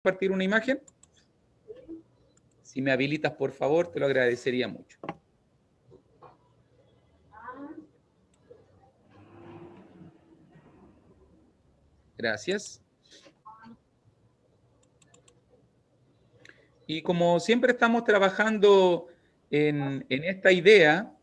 compartir una imagen? Si me habilitas, por favor, te lo agradecería mucho. Gracias. Y como siempre estamos trabajando en esta idea,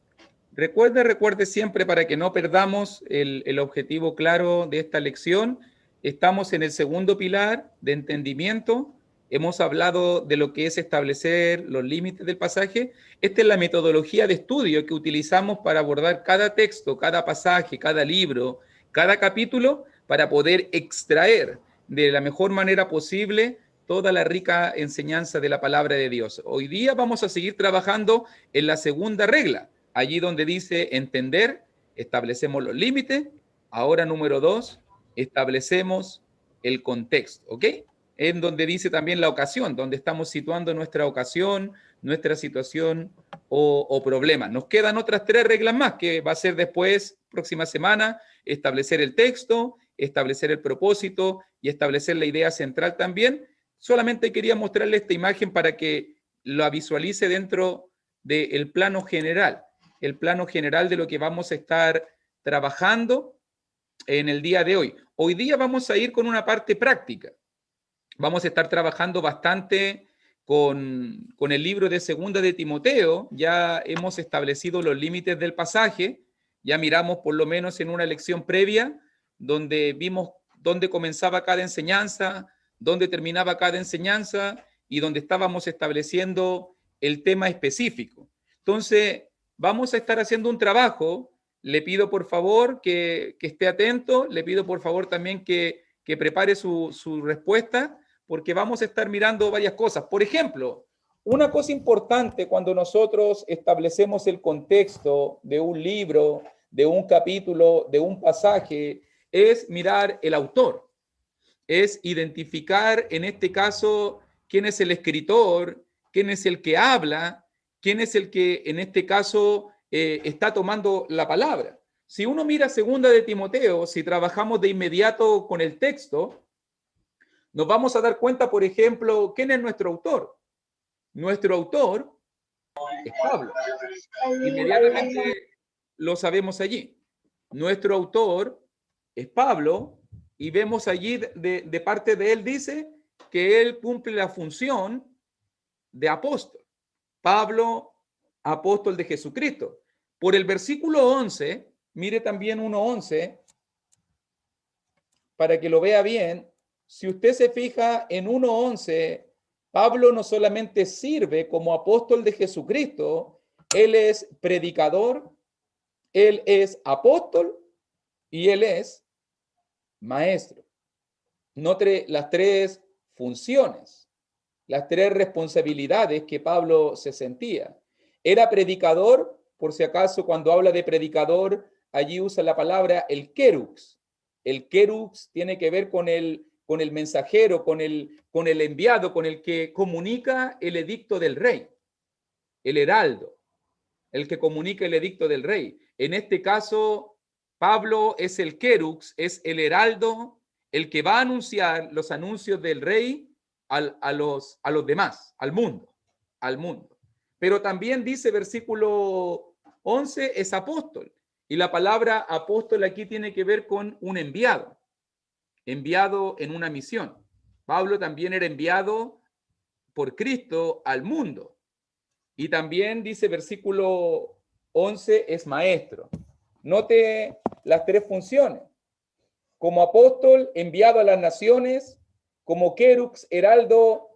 recuerde siempre, para que no perdamos el objetivo claro de esta lección, estamos en el segundo pilar de entendimiento. Hemos hablado de lo que es establecer los límites del pasaje. Esta es la metodología de estudio que utilizamos para abordar cada texto, cada pasaje, cada libro, cada capítulo, para poder extraer de la mejor manera posible toda la rica enseñanza de la palabra de Dios. Hoy día vamos a seguir trabajando en la segunda regla, allí donde dice entender, establecemos los límites. Ahora, número 2, establecemos el contexto, ¿ok? En donde dice también la ocasión, donde estamos situando nuestra ocasión, nuestra situación o problema. Nos quedan otras 3 reglas más, que va a ser después, próxima semana, establecer el texto, establecer el propósito y establecer la idea central también. Solamente quería mostrarle esta imagen para que la visualice dentro del plano general, el plano general de lo que vamos a estar trabajando en el día de hoy. Hoy día vamos a ir con una parte práctica. Vamos a estar trabajando bastante con el libro de Segunda de Timoteo. Ya hemos establecido los límites del pasaje, ya miramos por lo menos en una lección previa, donde vimos dónde comenzaba cada enseñanza, dónde terminaba cada enseñanza y donde estábamos estableciendo el tema específico. Entonces, vamos a estar haciendo un trabajo. Le pido por favor que esté atento, le pido por favor también que prepare su respuesta, porque vamos a estar mirando varias cosas. Por ejemplo, una cosa importante cuando nosotros establecemos el contexto de un libro, de un capítulo, de un pasaje, es mirar el autor, es identificar en este caso quién es el escritor, quién es el que habla, quién es el que en este caso está tomando la palabra. Si uno mira Segunda de Timoteo, si trabajamos de inmediato con el texto, nos vamos a dar cuenta, por ejemplo, quién es nuestro autor. Nuestro autor es Pablo. Inmediatamente lo sabemos allí. Nuestro autor es Pablo y vemos allí de parte de él, dice que él cumple la función de apóstol. Pablo, apóstol de Jesucristo. Por el versículo 11, mire también 1:11, para que lo vea bien. Si usted se fija en 1:11, Pablo no solamente sirve como apóstol de Jesucristo, él es predicador, él es apóstol y él es maestro. Note las 3 funciones, las 3 responsabilidades que Pablo se sentía. Era predicador, por si acaso cuando habla de predicador, allí usa la palabra el kerux. El kerux tiene que ver con el mensajero, con el enviado, con el que comunica el edicto del rey, el heraldo, el que comunica el edicto del rey. En este caso, Pablo es el kerux, es el heraldo, el que va a anunciar los anuncios del rey a los demás, al mundo. Pero también dice versículo 11, es apóstol. Y la palabra apóstol aquí tiene que ver con un enviado en una misión. Pablo también era enviado por Cristo al mundo. Y también dice versículo 11, es maestro. Note las 3 funciones. Como apóstol, enviado a las naciones, como kerux, heraldo,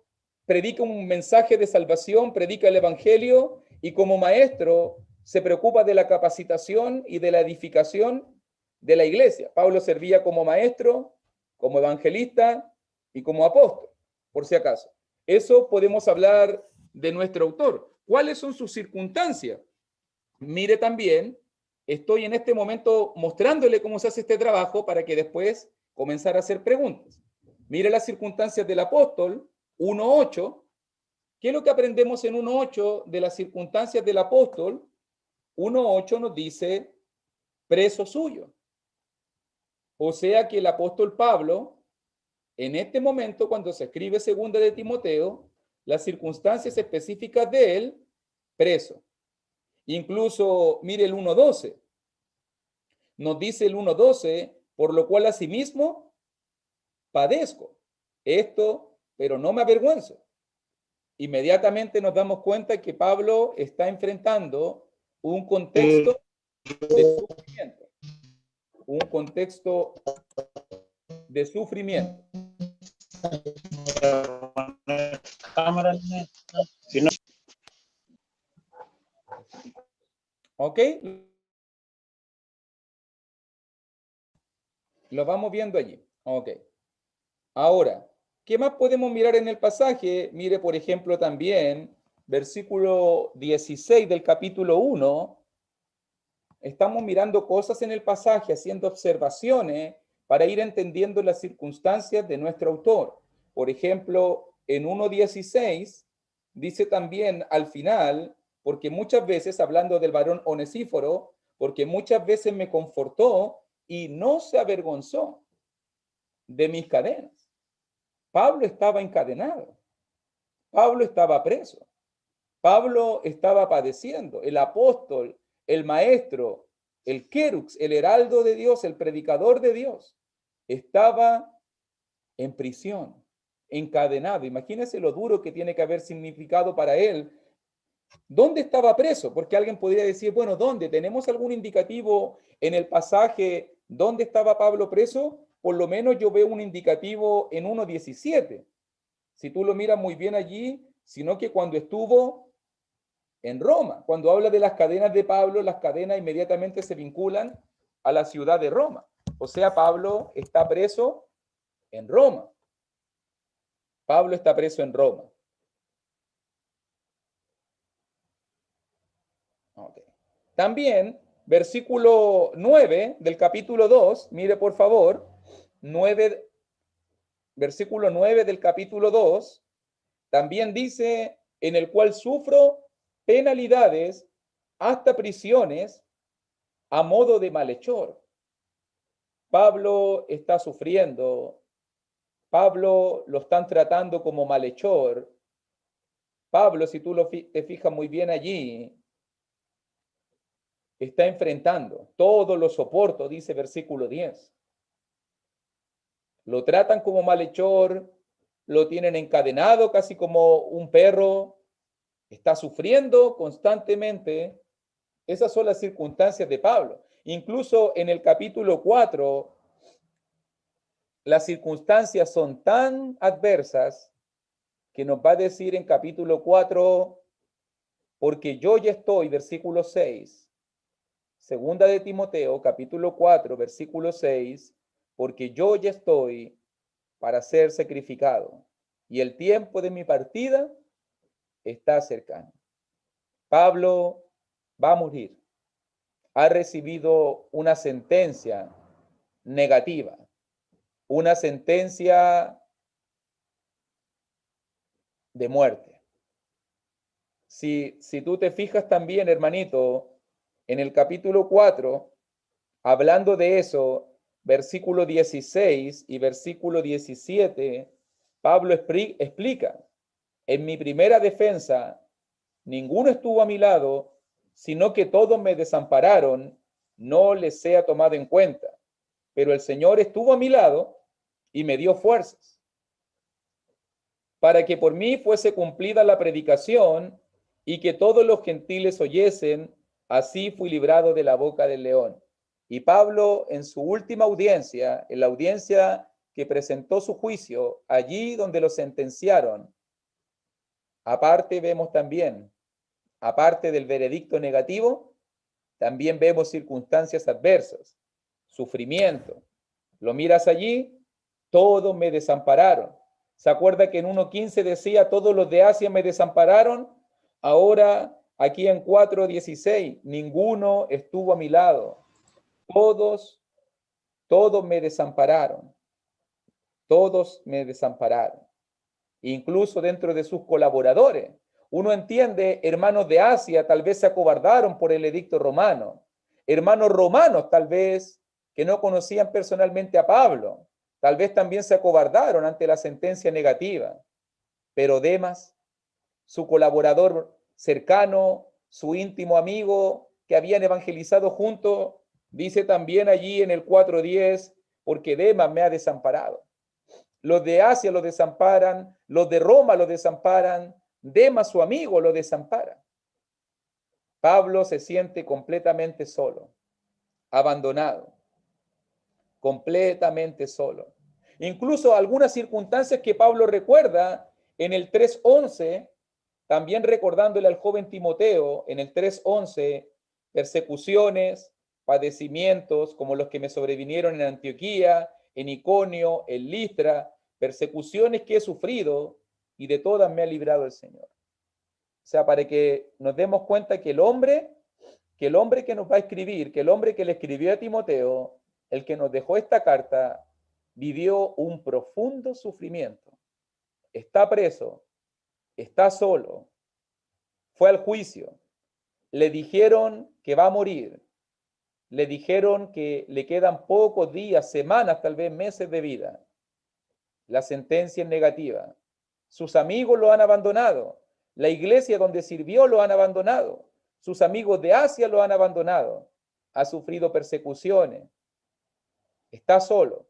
predica un mensaje de salvación, predica el evangelio, y como maestro se preocupa de la capacitación y de la edificación de la iglesia. Pablo servía como maestro, como evangelista y como apóstol, por si acaso. Eso podemos hablar de nuestro autor. ¿Cuáles son sus circunstancias? Mire también, estoy en este momento mostrándole cómo se hace este trabajo para que después comenzar a hacer preguntas. Mire las circunstancias del apóstol, 1:8. ¿Qué es lo que aprendemos en 1:8 de las circunstancias del apóstol? 1:8 nos dice preso suyo. O sea que el apóstol Pablo en este momento, cuando se escribe segunda de Timoteo, las circunstancias específicas de él, preso. Incluso, mire el 1.12. Nos dice el 1.12, por lo cual asimismo padezco esto, pero no me avergüenzo. Inmediatamente nos damos cuenta que Pablo está enfrentando un contexto de sufrimiento. Un contexto de sufrimiento. ¿Ok? Lo vamos viendo allí. Ok. Ahora, ¿qué más podemos mirar en el pasaje? Mire, por ejemplo, también, versículo 16 del capítulo 1. Estamos mirando cosas en el pasaje, haciendo observaciones para ir entendiendo las circunstancias de nuestro autor. Por ejemplo, en 1.16 dice también al final, porque muchas veces, hablando del varón Onesíforo, porque muchas veces me confortó y no se avergonzó de mis cadenas. Pablo estaba encadenado. Pablo estaba preso. Pablo estaba padeciendo. El apóstol, el maestro, el querux, el heraldo de Dios, el predicador de Dios, estaba en prisión, encadenado. Imagínense lo duro que tiene que haber significado para él. ¿Dónde estaba preso? Porque alguien podría decir, bueno, ¿dónde? ¿Tenemos algún indicativo en el pasaje dónde estaba Pablo preso? Por lo menos yo veo un indicativo en 1.17. Si tú lo miras muy bien allí, sino que cuando estuvo en Roma, cuando habla de las cadenas de Pablo, las cadenas inmediatamente se vinculan a la ciudad de Roma. O sea, Pablo está preso en Roma. Pablo está preso en Roma. Okay. También, versículo 9 del capítulo 2, mire por favor, 9, versículo 9 del capítulo 2, también dice, en el cual sufro penalidades hasta prisiones a modo de malhechor. Pablo está sufriendo. Pablo lo están tratando como malhechor. Pablo, si tú te fijas muy bien allí, está enfrentando. Todo lo soporto, dice versículo 10. Lo tratan como malhechor, lo tienen encadenado casi como un perro, está sufriendo constantemente. Esas son las circunstancias de Pablo. Incluso en el capítulo 4, las circunstancias son tan adversas que nos va a decir en capítulo 4, porque yo ya estoy, versículo 6, segunda de Timoteo, capítulo 4, versículo 6, porque yo ya estoy para ser sacrificado y el tiempo de mi partida está cercano. Pablo va a morir. Ha recibido una sentencia negativa, una sentencia de muerte. Si tú te fijas también, hermanito, en el capítulo 4, hablando de eso, versículo 16 y versículo 17, Pablo explica, en mi primera defensa, ninguno estuvo a mi lado, sino que todos me desampararon, no les sea tomado en cuenta. Pero el Señor estuvo a mi lado y me dio fuerzas para que por mí fuese cumplida la predicación y que todos los gentiles oyesen, así fui librado de la boca del león. Y Pablo, en su última audiencia, en la audiencia que presentó su juicio, allí donde lo sentenciaron, aparte vemos también, aparte del veredicto negativo, también vemos circunstancias adversas, sufrimiento. Lo miras allí, todos me desampararon. ¿Se acuerda que en 1.15 decía, todos los de Asia me desampararon? Ahora, aquí en 4.16, ninguno estuvo a mi lado. Todos me desampararon. Todos me desampararon. Incluso dentro de sus colaboradores. Uno entiende, hermanos de Asia tal vez se acobardaron por el edicto romano. Hermanos romanos tal vez que no conocían personalmente a Pablo. Tal vez también se acobardaron ante la sentencia negativa, pero Demas, su colaborador cercano, su íntimo amigo, que habían evangelizado juntos, dice también allí en el 4:10, porque Demas me ha desamparado. Los de Asia lo desamparan, los de Roma lo desamparan, Demas, su amigo, lo desampara. Pablo se siente completamente solo, abandonado, completamente solo. Incluso algunas circunstancias que Pablo recuerda en el 3:11, también recordándole al joven Timoteo, en el 3:11, persecuciones, padecimientos como los que me sobrevinieron en Antioquía, en Iconio, en Listra, persecuciones que he sufrido y de todas me ha librado el Señor. O sea, para que nos demos cuenta que el hombre que nos va a escribir, que el hombre que le escribió a Timoteo, el que nos dejó esta carta, vivió un profundo sufrimiento. Está preso, está solo, fue al juicio, le dijeron que va a morir, le dijeron que le quedan pocos días, semanas, tal vez meses de vida. La sentencia es negativa. Sus amigos lo han abandonado. La iglesia donde sirvió lo han abandonado. Sus amigos de Asia lo han abandonado. Ha sufrido persecuciones. Está solo.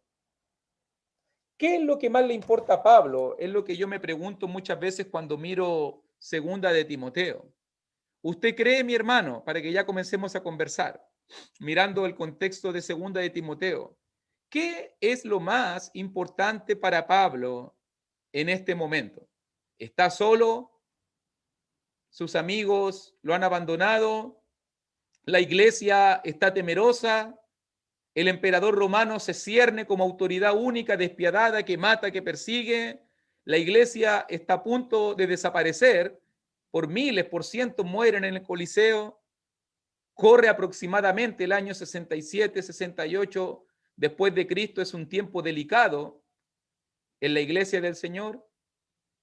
¿Qué es lo que más le importa a Pablo? Es lo que yo me pregunto muchas veces cuando miro Segunda de Timoteo. ¿Usted cree, mi hermano, para que ya comencemos a conversar, mirando el contexto de Segunda de Timoteo, qué es lo más importante para Pablo en este momento? ¿Está solo? ¿Sus amigos lo han abandonado? ¿La iglesia está temerosa? ¿El emperador romano se cierne como autoridad única, despiadada, que mata, que persigue? ¿La iglesia está a punto de desaparecer? Por miles, por cientos mueren en el Coliseo. Corre aproximadamente el año 67, 68 después de Cristo. Es un tiempo delicado en la iglesia del Señor.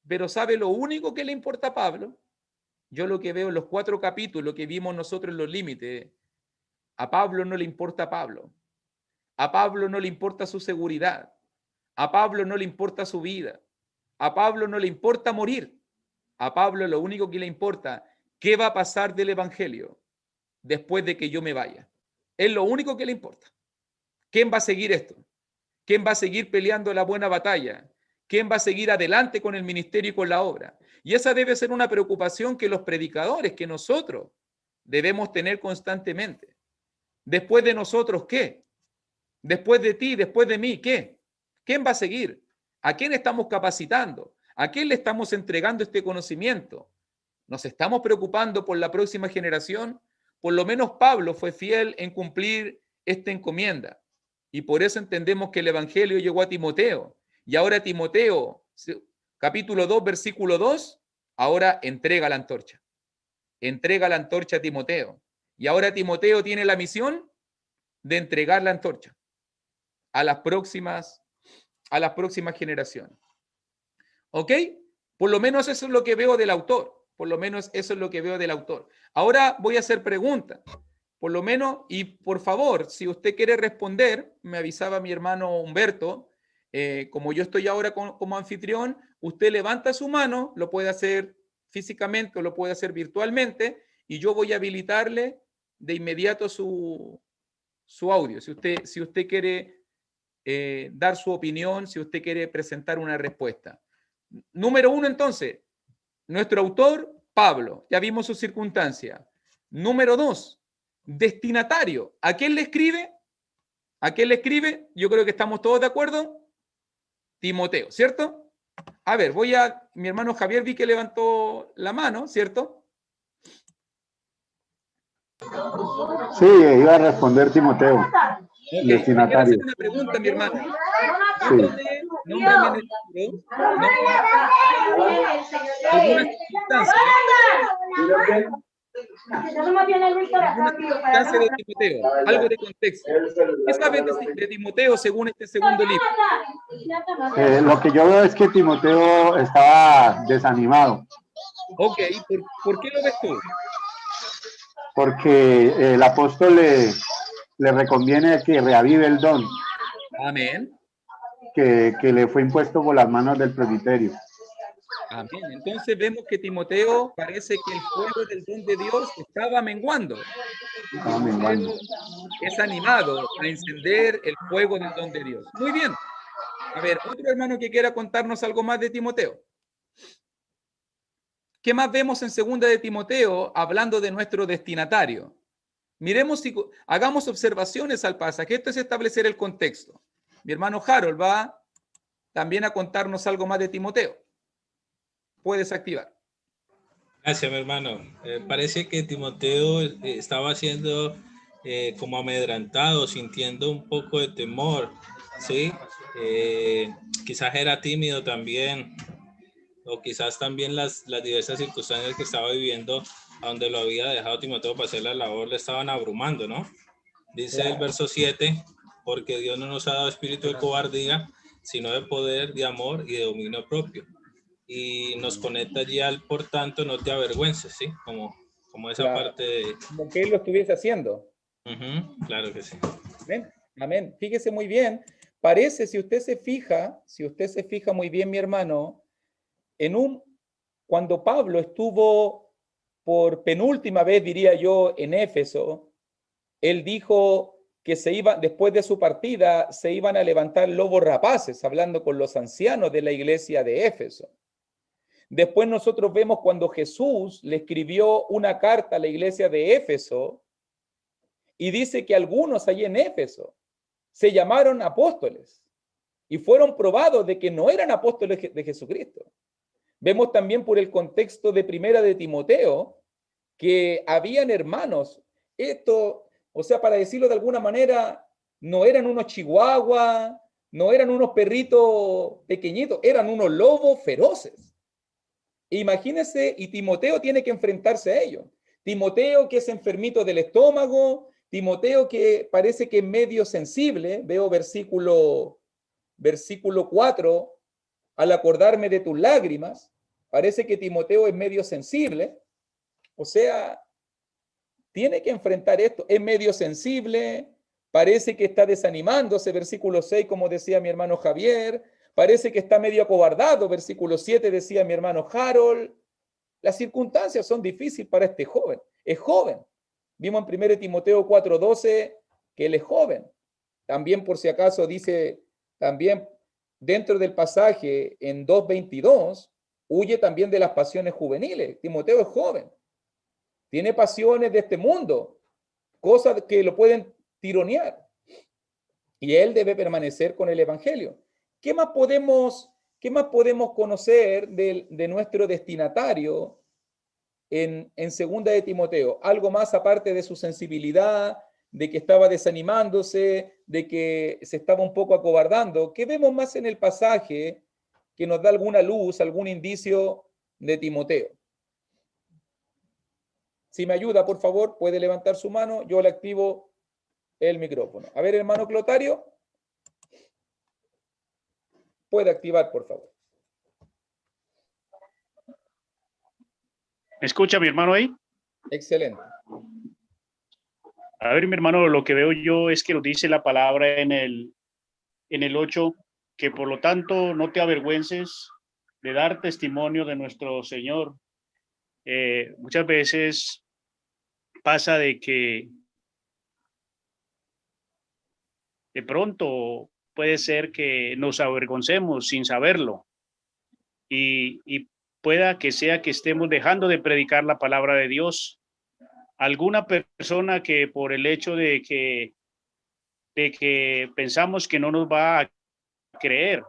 Pero ¿sabe lo único que le importa a Pablo? Yo lo que veo en los 4 capítulos que vimos nosotros en los límites, a Pablo no le importa a Pablo. A Pablo no le importa su seguridad. A Pablo no le importa su vida. A Pablo no le importa morir. A Pablo lo único que le importa, ¿qué va a pasar del evangelio después de que yo me vaya? Es lo único que le importa. ¿Quién va a seguir esto? ¿Quién va a seguir peleando la buena batalla? ¿Quién va a seguir adelante con el ministerio y con la obra? Y esa debe ser una preocupación que los predicadores, que nosotros debemos tener constantemente. Después de nosotros, ¿qué? Después de ti, después de mí, ¿qué? ¿Quién va a seguir? ¿A quién estamos capacitando? ¿A quién le estamos entregando este conocimiento? ¿Nos estamos preocupando por la próxima generación? Por lo menos Pablo fue fiel en cumplir esta encomienda. Y por eso entendemos que el Evangelio llegó a Timoteo. Y ahora Timoteo, capítulo 2, versículo 2, ahora entrega la antorcha. Entrega la antorcha a Timoteo. Y ahora Timoteo tiene la misión de entregar la antorcha a las próximas generaciones. ¿Ok? Por lo menos eso es lo que veo del autor. Por lo menos eso es lo que veo del autor. Ahora voy a hacer preguntas. Por lo menos, y por favor, si usted quiere responder, me avisaba mi hermano Humberto, como yo estoy ahora como anfitrión, usted levanta su mano, lo puede hacer físicamente o lo puede hacer virtualmente, y yo voy a habilitarle de inmediato su audio. Si usted quiere dar su opinión, si usted quiere presentar una respuesta. Número 1, entonces, nuestro autor, Pablo, ya vimos su circunstancia. Número 2, destinatario. ¿A quién le escribe? ¿A quién le escribe? Yo creo que estamos todos de acuerdo. Timoteo, ¿cierto? A ver, mi hermano Javier vi que levantó la mano, ¿cierto? Sí, iba a responder Timoteo. Okay. Destinatario. Quiero hacer una pregunta, mi hermano. Sí. Nómbrame en el libro. Algunas circunstancias. Circunstancia de Timoteo, algo de contexto. ¿Qué sabes de Timoteo según este segundo libro? Lo que yo veo es que Timoteo estaba desanimado. Ok, ¿por qué lo ves tú? Porque el apóstol le reconviene que reavive el don. Amén. que le fue impuesto por las manos del presbiterio. Amén. Entonces vemos que Timoteo parece que el fuego del don de Dios estaba menguando. Y Estaba menguando. Timoteo es animado a encender el fuego del don de Dios. Muy bien. A ver, otro hermano que quiera contarnos algo más de Timoteo. ¿Qué más vemos en segunda de Timoteo hablando de nuestro destinatario? Miremos si hagamos observaciones al pasaje. Esto es establecer el contexto. Mi hermano Harold va también a contarnos algo más de Timoteo. Puedes activar. Gracias, mi hermano. Parece que Timoteo estaba siendo como amedrantado, sintiendo un poco de temor, ¿sí? Quizás era tímido también, o quizás también las diversas circunstancias que estaba viviendo, a donde lo había dejado Timoteo para hacer la labor, le estaban abrumando, ¿no? Dice el verso 7, porque Dios no nos ha dado espíritu de cobardía, sino de poder, de amor y de dominio propio. Y nos conecta allí al por tanto no te avergüences, ¿sí? Como esa parte de... Como que él lo estuviese haciendo. Claro que sí. Amén. Amén. Fíjese muy bien. Parece, si usted se fija muy bien, mi hermano, cuando Pablo estuvo por penúltima vez, diría yo, en Éfeso, él dijo que después de su partida, se iban a levantar lobos rapaces, hablando con los ancianos de la iglesia de Éfeso. Después nosotros vemos cuando Jesús le escribió una carta a la iglesia de Éfeso y dice que algunos allí en Éfeso se llamaron apóstoles y fueron probados de que no eran apóstoles de Jesucristo. Vemos también por el contexto de primera de Timoteo que habían hermanos. O sea, para decirlo de alguna manera, no eran unos chihuahuas, no eran unos perritos pequeñitos, eran unos lobos feroces. Imagínense, y Timoteo tiene que enfrentarse a ello. Timoteo que es enfermito del estómago, Timoteo que parece que es medio sensible, veo versículo 4, al acordarme de tus lágrimas, parece que Timoteo es medio sensible, o sea, tiene que enfrentar esto, es medio sensible, parece que está desanimándose, versículo 6, como decía mi hermano Javier, parece que está medio acobardado, versículo 7 decía mi hermano Harold. Las circunstancias son difíciles para este joven, es joven. Vimos en 1 Timoteo 4:12 que él es joven. También por si acaso dice, también dentro del pasaje en 2:22, huye también de las pasiones juveniles. Timoteo es joven, tiene pasiones de este mundo, cosas que lo pueden tironear. Y él debe permanecer con el evangelio. ¿Qué más podemos conocer de nuestro destinatario en segunda de Timoteo? Algo más aparte de su sensibilidad, de que estaba desanimándose, de que se estaba un poco acobardando. ¿Qué vemos más en el pasaje que nos da alguna luz, algún indicio de Timoteo? Si me ayuda, por favor, puede levantar su mano, yo le activo el micrófono. A ver, hermano Clotario, puede activar, por favor. ¿Me escucha mi hermano ahí? Excelente. A ver, mi hermano, lo que veo yo es que nos dice la palabra en el 8, que por lo tanto no te avergüences de dar testimonio de nuestro Señor. Muchas veces pasa de que de pronto puede ser que nos avergoncemos sin saberlo y pueda que sea que estemos dejando de predicar la palabra de Dios. Alguna persona que por el hecho de que pensamos que no nos va a creer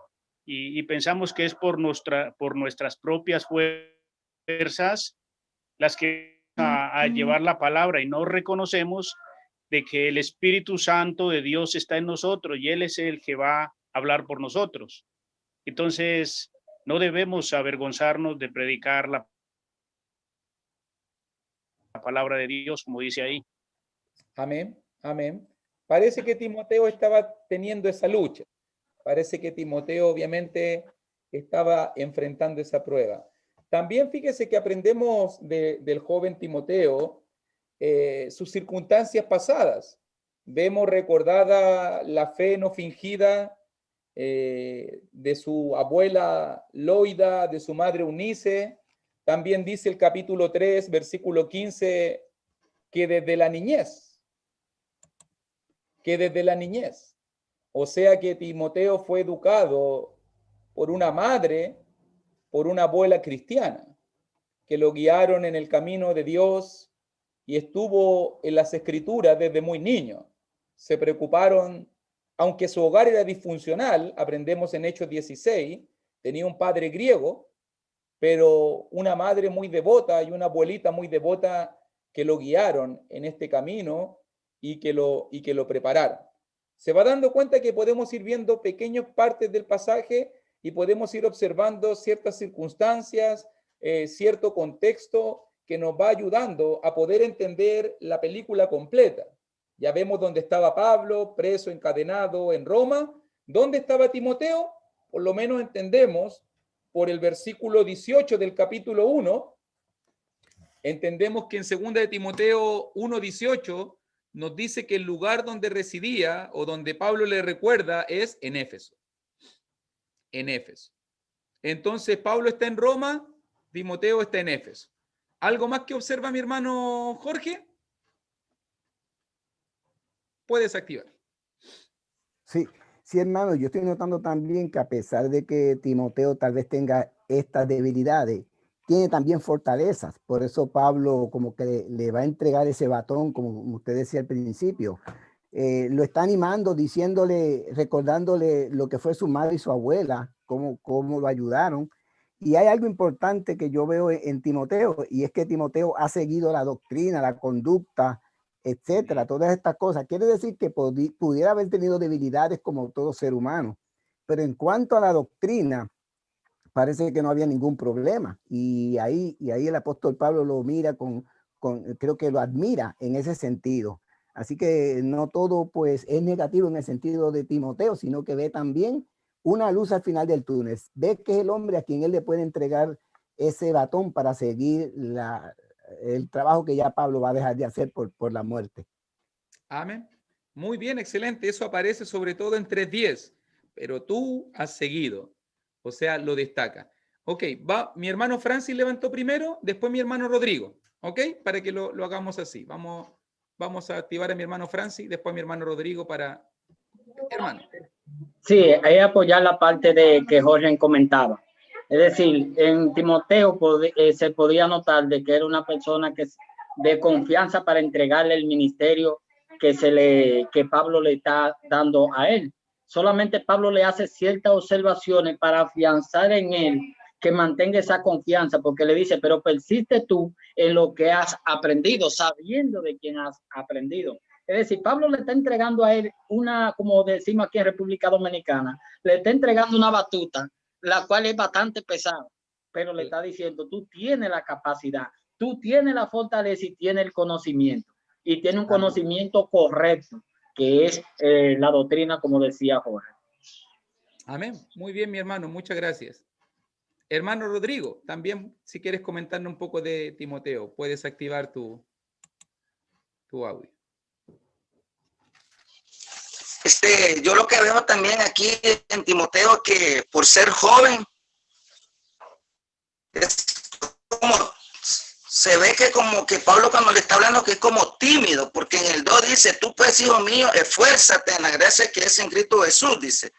y pensamos que es por nuestras propias fuerzas las que a llevar la palabra, y no reconocemos de que el Espíritu Santo de Dios está en nosotros y Él es el que va a hablar por nosotros. Entonces, no debemos avergonzarnos de predicar la palabra de Dios, como dice ahí. Amén, amén. Parece que Timoteo estaba teniendo esa lucha. Parece que Timoteo obviamente estaba enfrentando esa prueba. También fíjese que aprendemos del joven Timoteo sus circunstancias pasadas. Vemos recordada la fe no fingida de su abuela Loida, de su madre Eunice. También dice el capítulo 3, versículo 15, que desde la niñez, o sea que Timoteo fue educado por una madre, por una abuela cristiana, que lo guiaron en el camino de Dios y estuvo en las escrituras desde muy niño. Se preocuparon, aunque su hogar era disfuncional, aprendemos en Hechos 16, tenía un padre griego, pero una madre muy devota y una abuelita muy devota que lo guiaron en este camino y que lo prepararon. Se va dando cuenta que podemos ir viendo pequeñas partes del pasaje y podemos ir observando ciertas circunstancias, cierto contexto que nos va ayudando a poder entender la película completa. Ya vemos dónde estaba Pablo, preso, encadenado en Roma. ¿Dónde estaba Timoteo? Por lo menos entendemos por el versículo 18 del capítulo 1, entendemos que en 2 de Timoteo 1:18 nos dice que el lugar donde residía o donde Pablo le recuerda es en Éfeso. En Éfeso. Entonces Pablo está en Roma, Timoteo está en Éfeso. ¿Algo más que observa mi hermano Jorge? Puedes activar. Sí, sí, hermano, yo estoy notando también que a pesar de que Timoteo tal vez tenga estas debilidades, tiene también fortalezas. Por eso Pablo como que le va a entregar ese batón, como usted decía al principio. Lo está animando, diciéndole, recordándole lo que fue su madre y su abuela, cómo lo ayudaron. Y hay algo importante que yo veo en Timoteo, y es que Timoteo ha seguido la doctrina, la conducta, etcétera, todas estas cosas. Quiere decir que pudiera haber tenido debilidades como todo ser humano, pero en cuanto a la doctrina, parece que no había ningún problema. Y ahí el apóstol Pablo lo mira creo que lo admira en ese sentido. Así que no todo pues es negativo en el sentido de Timoteo, sino que ve también una luz al final del túnel. Ve que es el hombre a quien él le puede entregar ese batón para seguir el trabajo que ya Pablo va a dejar de hacer por la muerte. Amén. Muy bien, excelente. Eso aparece sobre todo en 3:10, pero tú has seguido. O sea, lo destaca. Ok, va, mi hermano Francis levantó primero, después mi hermano Rodrigo. Ok, para que lo hagamos así. Vamos a activar a mi hermano Francis, después a mi hermano Rodrigo para... Hermano. Sí, hay apoyar la parte de que Jorge comentaba. Es decir, en Timoteo se podía notar de que era una persona de confianza para entregarle el ministerio que Pablo le está dando a él. Solamente Pablo le hace ciertas observaciones para afianzar en él que mantenga esa confianza, porque le dice, pero persiste tú en lo que has aprendido, sabiendo de quién has aprendido. Es decir, Pablo le está entregando a él como decimos aquí en República Dominicana, le está entregando una batuta, la cual es bastante pesada, pero le está diciendo, tú tienes la capacidad, tú tienes la fortaleza y tienes el conocimiento, y tienes un conocimiento correcto, que es la doctrina, como decía Jorge. Amén. Muy bien, mi hermano, muchas gracias. Hermano Rodrigo, también si quieres comentarnos un poco de Timoteo, puedes activar tu audio. Yo lo que veo también aquí en Timoteo, que por ser joven, se ve que como que Pablo cuando le está hablando que es como tímido, porque en el 2 dice, tú pues, hijo mío, esfuérzate en la gracia que es en Cristo Jesús, dice.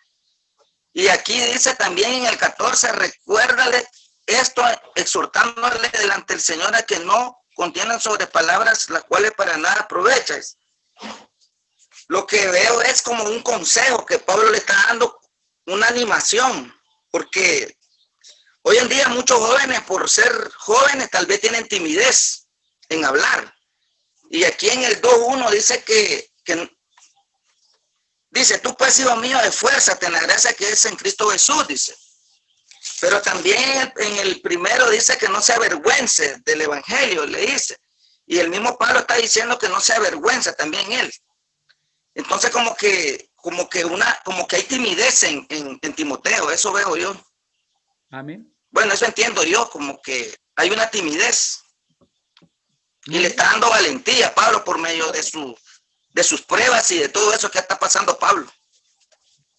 Y aquí dice también en el 14, recuérdale esto, exhortándole delante del Señor a que no contienen sobre palabras las cuales para nada aprovechas. Lo que veo es como un consejo que Pablo le está dando, una animación, porque hoy en día muchos jóvenes, por ser jóvenes, tal vez tienen timidez en hablar. Y aquí en el 2.1 dice que dice, tú pues, hijo mío, esfuérzate en la gracia que es en Cristo Jesús, dice. Pero también en el primero dice que no se avergüence del evangelio, le dice. Y el mismo Pablo está diciendo que no se avergüenza también él. Entonces como que hay timidez en Timoteo, eso veo yo. Amén. Bueno, eso entiendo yo, como que hay una timidez. Y le está dando valentía a Pablo por medio de sus pruebas y de todo eso que está pasando Pablo.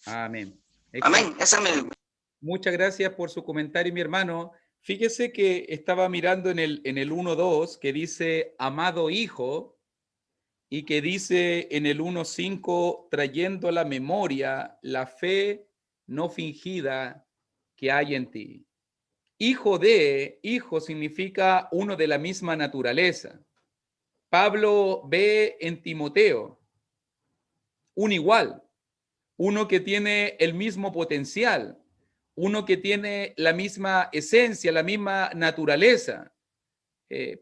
Amén. Amén. Esa es mi... Muchas gracias por su comentario, mi hermano. Fíjese que estaba mirando en el 1.2 que dice amado hijo y que dice en el 1.5 trayendo a la memoria la fe no fingida que hay en ti. Hijo significa uno de la misma naturaleza. Pablo ve en Timoteo un igual, uno que tiene el mismo potencial, uno que tiene la misma esencia, la misma naturaleza.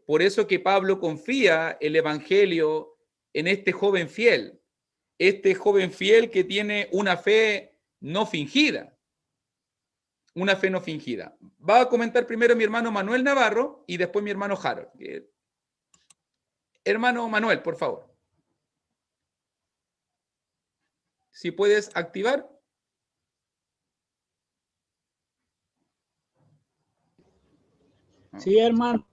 Por eso que Pablo confía el evangelio en este joven fiel que tiene una fe no fingida. Una fe no fingida. Va a comentar primero mi hermano Manuel Navarro y después mi hermano Harold. Hermano Manuel, por favor. Si puedes activar. Sí, hermano.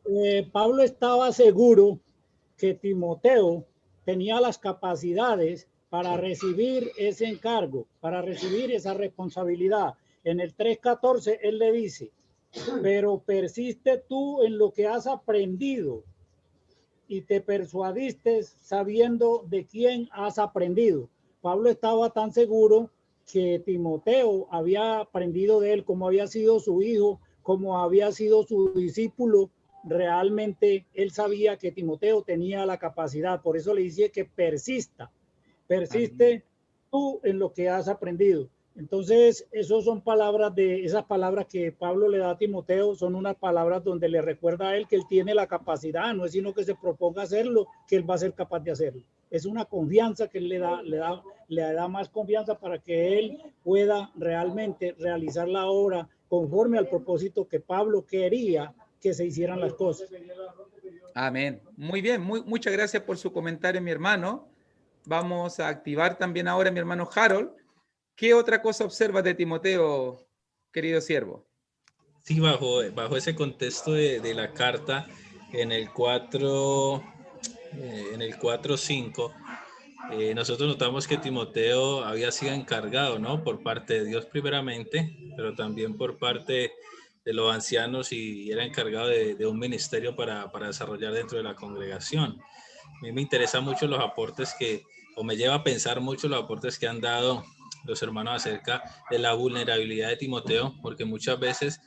Pablo estaba seguro que Timoteo tenía las capacidades para recibir ese encargo, para recibir esa responsabilidad. En el 3:14 él le dice, pero persiste tú en lo que has aprendido y te persuadiste sabiendo de quién has aprendido. Pablo estaba tan seguro que Timoteo había aprendido de él, como había sido su hijo, como había sido su discípulo. Realmente él sabía que Timoteo tenía la capacidad. Por eso le dice que persiste tú en lo que has aprendido. Entonces, esas palabras que Pablo le da a Timoteo, son unas palabras donde le recuerda a él que él tiene la capacidad, no es sino que se proponga hacerlo, que él va a ser capaz de hacerlo. Es una confianza que él le da más confianza para que él pueda realmente realizar la obra conforme al propósito que Pablo quería que se hicieran las cosas. Amén. Muy bien, muchas gracias por su comentario, mi hermano. Vamos a activar también ahora mi hermano Harold. ¿Qué otra cosa observas de Timoteo, querido siervo? Sí, bajo ese contexto de la carta, en el 4:5, nosotros notamos que Timoteo había sido encargado, ¿no? Por parte de Dios primeramente, pero también por parte de los ancianos, y era encargado de un ministerio para desarrollar dentro de la congregación. A mí me interesan mucho los aportes o me lleva a pensar mucho los aportes que han dado los hermanos acerca de la vulnerabilidad de Timoteo, porque muchas veces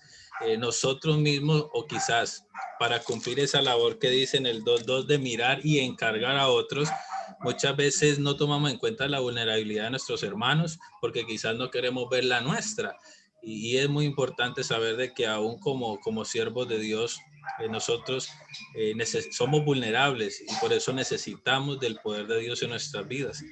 nosotros mismos, o quizás para cumplir esa labor que dice en el 2:2 de mirar y encargar a otros, muchas veces no tomamos en cuenta la vulnerabilidad de nuestros hermanos porque quizás no queremos ver la nuestra. Y es muy importante saber de que aún como siervos de Dios, nosotros somos vulnerables, y por eso necesitamos del poder de Dios en nuestras vidas.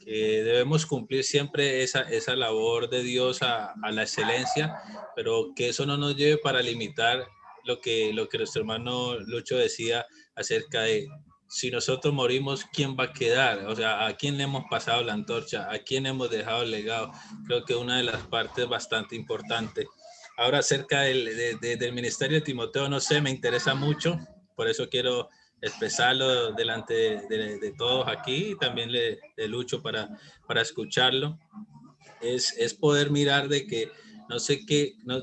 Debemos cumplir siempre esa labor de Dios a la excelencia, pero que eso no nos lleve para limitar lo que nuestro hermano Lucho decía acerca de: si nosotros morimos, ¿quién va a quedar? O sea, ¿a quién le hemos pasado la antorcha? ¿A quién hemos dejado el legado? Creo que una de las partes bastante importante. Ahora, acerca del ministerio de Timoteo, no sé, me interesa mucho, por eso quiero expresarlo delante de todos aquí, y también de Lucho para escucharlo. Es poder mirar de que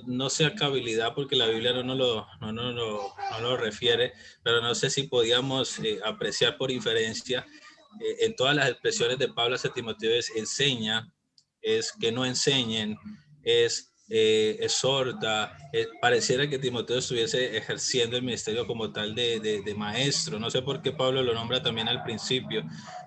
no sea habilidad, porque la Biblia no lo refiere, pero no sé si podíamos apreciar por inferencia en todas las expresiones de Pablo hacia Timoteo: es enseña, es que no enseñen, es exhorta. Pareciera que Timoteo estuviese ejerciendo el ministerio como tal de maestro. No sé por qué Pablo lo nombra también al principio,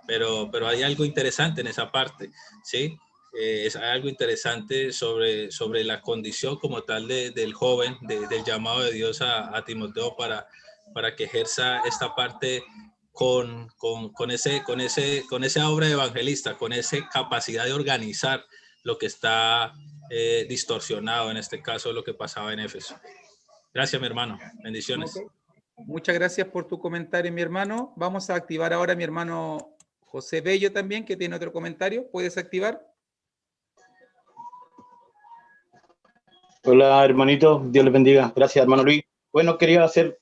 pero hay algo interesante en esa parte, ¿sí? Es algo interesante sobre la condición como tal del joven, del llamado de Dios a Timoteo para que ejerza esta parte con esa obra de evangelista, con esa capacidad de organizar lo que está distorsionado, en este caso lo que pasaba en Éfeso. Gracias, mi hermano. Bendiciones. Okay. Muchas gracias por tu comentario, mi hermano. Vamos a activar ahora a mi hermano José Bello también, que tiene otro comentario. ¿Puedes activar? Hola, hermanito, Dios les bendiga. Gracias, hermano Luis. Bueno, quería hacer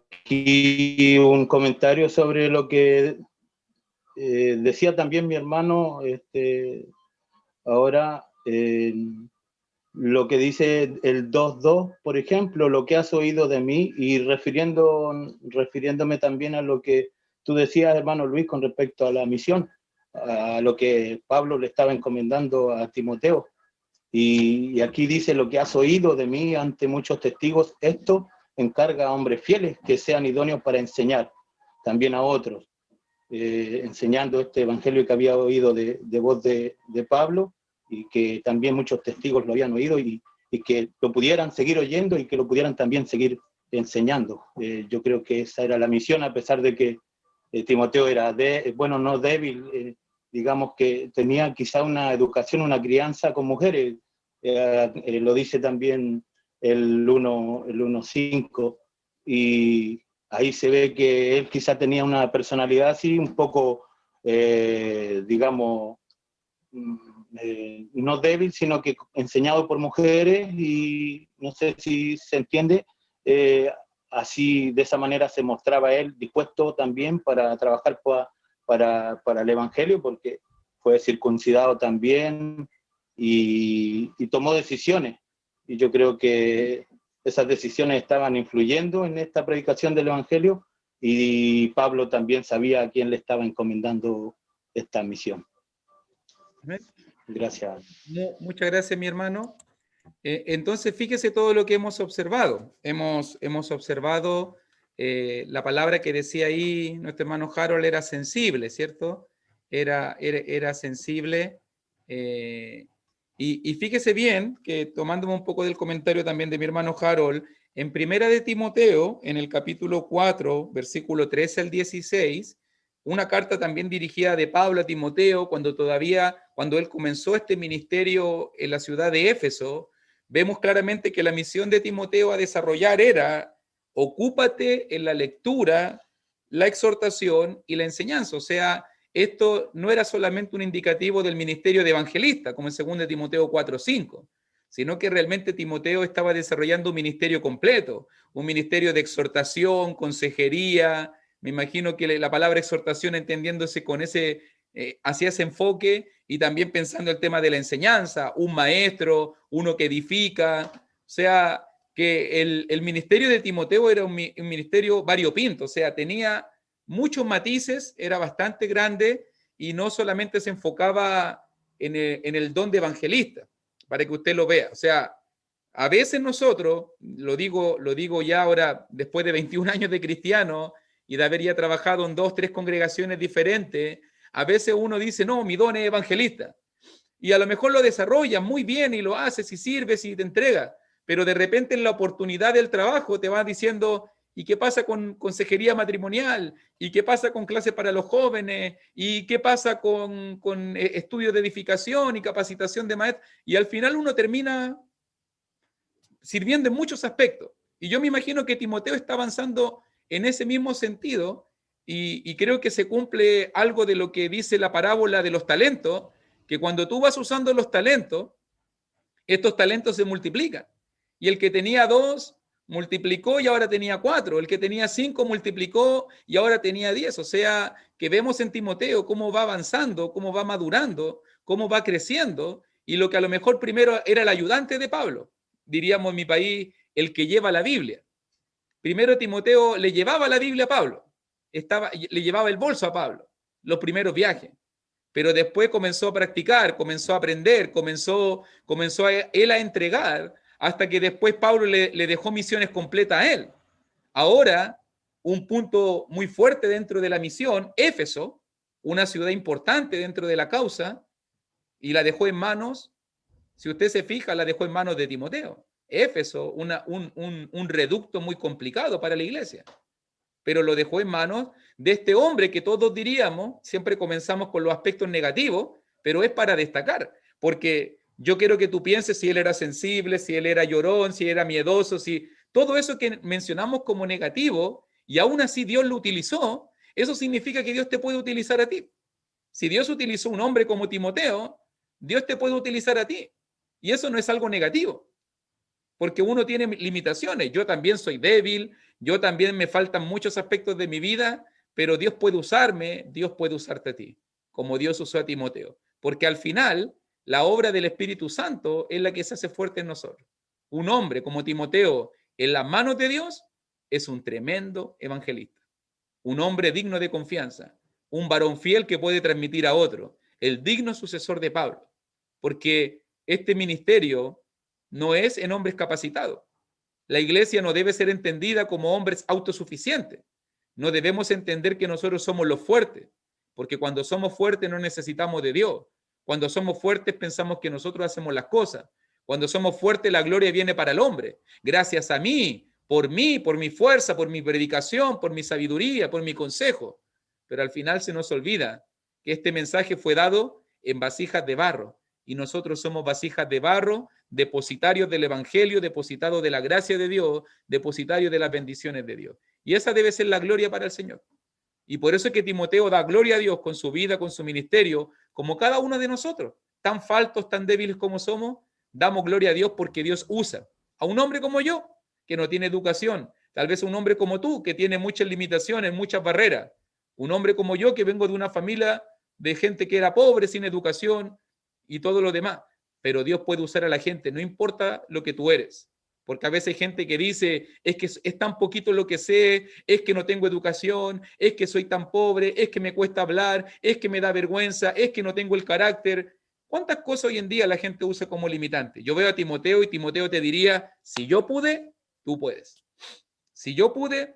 aquí un comentario sobre lo que decía también mi hermano Ahora, lo que dice el 2.2, por ejemplo, lo que has oído de mí, y refiriéndome también a lo que tú decías, hermano Luis, con respecto a la misión, a lo que Pablo le estaba encomendando a Timoteo. Y aquí dice: lo que has oído de mí ante muchos testigos, esto encarga a hombres fieles que sean idóneos para enseñar también a otros, enseñando este evangelio que había oído de voz de Pablo, y que también muchos testigos lo habían oído, y que lo pudieran seguir oyendo y que lo pudieran también seguir enseñando. Yo creo que esa era la misión, a pesar de que Timoteo era, no débil, digamos que tenía quizá una educación, una crianza con mujeres, lo dice también el 1.5, y ahí se ve que él quizá tenía una personalidad así un poco, digamos, no débil, sino que enseñado por mujeres, y no sé si se entiende, así de esa manera se mostraba él dispuesto también para trabajar para el evangelio, porque fue circuncidado también y tomó decisiones, y yo creo que esas decisiones estaban influyendo en esta predicación del evangelio, y Pablo también sabía a quién le estaba encomendando esta misión. Gracias. Muchas gracias, mi hermano. Entonces, fíjese todo lo que hemos observado. Hemos observado la palabra que decía ahí nuestro hermano Harold, era sensible, ¿cierto? Era sensible. Y fíjese bien que, tomándome un poco del comentario también de mi hermano Harold, en Primera de Timoteo, en el capítulo 4, versículo 13 al 16, una carta también dirigida de Pablo a Timoteo, cuando él comenzó este ministerio en la ciudad de Éfeso, vemos claramente que la misión de Timoteo a desarrollar era: ocúpate en la lectura, la exhortación y la enseñanza. O sea, esto no era solamente un indicativo del ministerio de evangelista, como en 2 Timoteo 4:5, sino que realmente Timoteo estaba desarrollando un ministerio completo, un ministerio de exhortación, consejería. Me imagino que la palabra exhortación entendiéndose con hacia ese enfoque, y también pensando el tema de la enseñanza, un maestro, uno que edifica. O sea, que el ministerio de Timoteo era un ministerio variopinto, o sea, tenía muchos matices, era bastante grande, y no solamente se enfocaba en el don de evangelista, para que usted lo vea. O sea, a veces nosotros, lo digo ya ahora, después de 21 años de cristiano, y de haber ya trabajado en 2, 3 congregaciones diferentes, a veces uno dice: no, mi don es evangelista. Y a lo mejor lo desarrollas muy bien y lo haces y sirves y te entregas, pero de repente en la oportunidad del trabajo te van diciendo: ¿y qué pasa con consejería matrimonial? ¿Y qué pasa con clases para los jóvenes? ¿Y qué pasa con estudios de edificación y capacitación de maestros? Y al final uno termina sirviendo en muchos aspectos. Y yo me imagino que Timoteo está avanzando en ese mismo sentido, y creo que se cumple algo de lo que dice la parábola de los talentos, que cuando tú vas usando los talentos, estos talentos se multiplican. Y el que tenía 2 multiplicó y ahora tenía 4. El que tenía 5 multiplicó y ahora tenía 10. O sea, que vemos en Timoteo cómo va avanzando, cómo va madurando, cómo va creciendo, y lo que a lo mejor primero era el ayudante de Pablo, diríamos en mi país, el que lleva la Biblia. Primero Timoteo le llevaba la Biblia a Pablo, le llevaba el bolso a Pablo, los primeros viajes. Pero después comenzó a practicar, comenzó a aprender, comenzó él a entregar, hasta que después Pablo le dejó misiones completas a él. Ahora, un punto muy fuerte dentro de la misión, Éfeso, una ciudad importante dentro de la causa, y la dejó en manos, si usted se fija, la dejó en manos de Timoteo. Éfeso, un reducto muy complicado para la iglesia, pero lo dejó en manos de este hombre que todos diríamos, siempre comenzamos con los aspectos negativos, pero es para destacar, porque yo quiero que tú pienses si él era sensible, si él era llorón, si era miedoso, si todo eso que mencionamos como negativo, y aún así Dios lo utilizó. Eso significa que Dios te puede utilizar a ti. Si Dios utilizó un hombre como Timoteo, Dios te puede utilizar a ti, y eso no es algo negativo, porque uno tiene limitaciones. Yo también soy débil, yo también me faltan muchos aspectos de mi vida, pero Dios puede usarme, Dios puede usarte a ti, como Dios usó a Timoteo. Porque al final, La obra del Espíritu Santo es la que se hace fuerte en nosotros. Un hombre como Timoteo en las manos de Dios es un tremendo evangelista. Un hombre digno de confianza. Un varón fiel que puede transmitir a otro. El digno sucesor de Pablo. Porque este ministerio no es en hombres capacitados. La iglesia no debe ser entendida como hombres autosuficientes. No debemos entender que nosotros somos los fuertes, porque cuando somos fuertes no necesitamos de Dios. Cuando somos fuertes pensamos que nosotros hacemos las cosas. Cuando somos fuertes la gloria viene para el hombre. Gracias a mí, por mi fuerza, por mi predicación, por mi sabiduría, por mi consejo. Pero al final se nos olvida que este mensaje fue dado en vasijas de barro. Y nosotros somos vasijas de barro, depositarios del evangelio, depositados de la gracia de Dios, depositarios de las bendiciones de Dios. Y esa debe ser la gloria para el Señor. Y por eso es que Timoteo da gloria a Dios con su vida, con su ministerio, como cada uno de nosotros. Tan faltos, tan débiles como somos, damos gloria a Dios porque Dios usa a un hombre como yo, que no tiene educación, tal vez un hombre como tú, que tiene muchas limitaciones, muchas barreras, un hombre como yo, que vengo de una familia de gente que era pobre, sin educación, y todo lo demás, pero Dios puede usar a la gente, no importa lo que tú eres, porque a veces hay gente que dice, es que es tan poquito lo que sé, es que no tengo educación, es que soy tan pobre, es que me cuesta hablar, es que me da vergüenza, es que no tengo el carácter. ¿Cuántas cosas hoy en día la gente usa como limitante? Yo veo a Timoteo y Timoteo te diría, si yo pude, tú puedes. Si yo pude,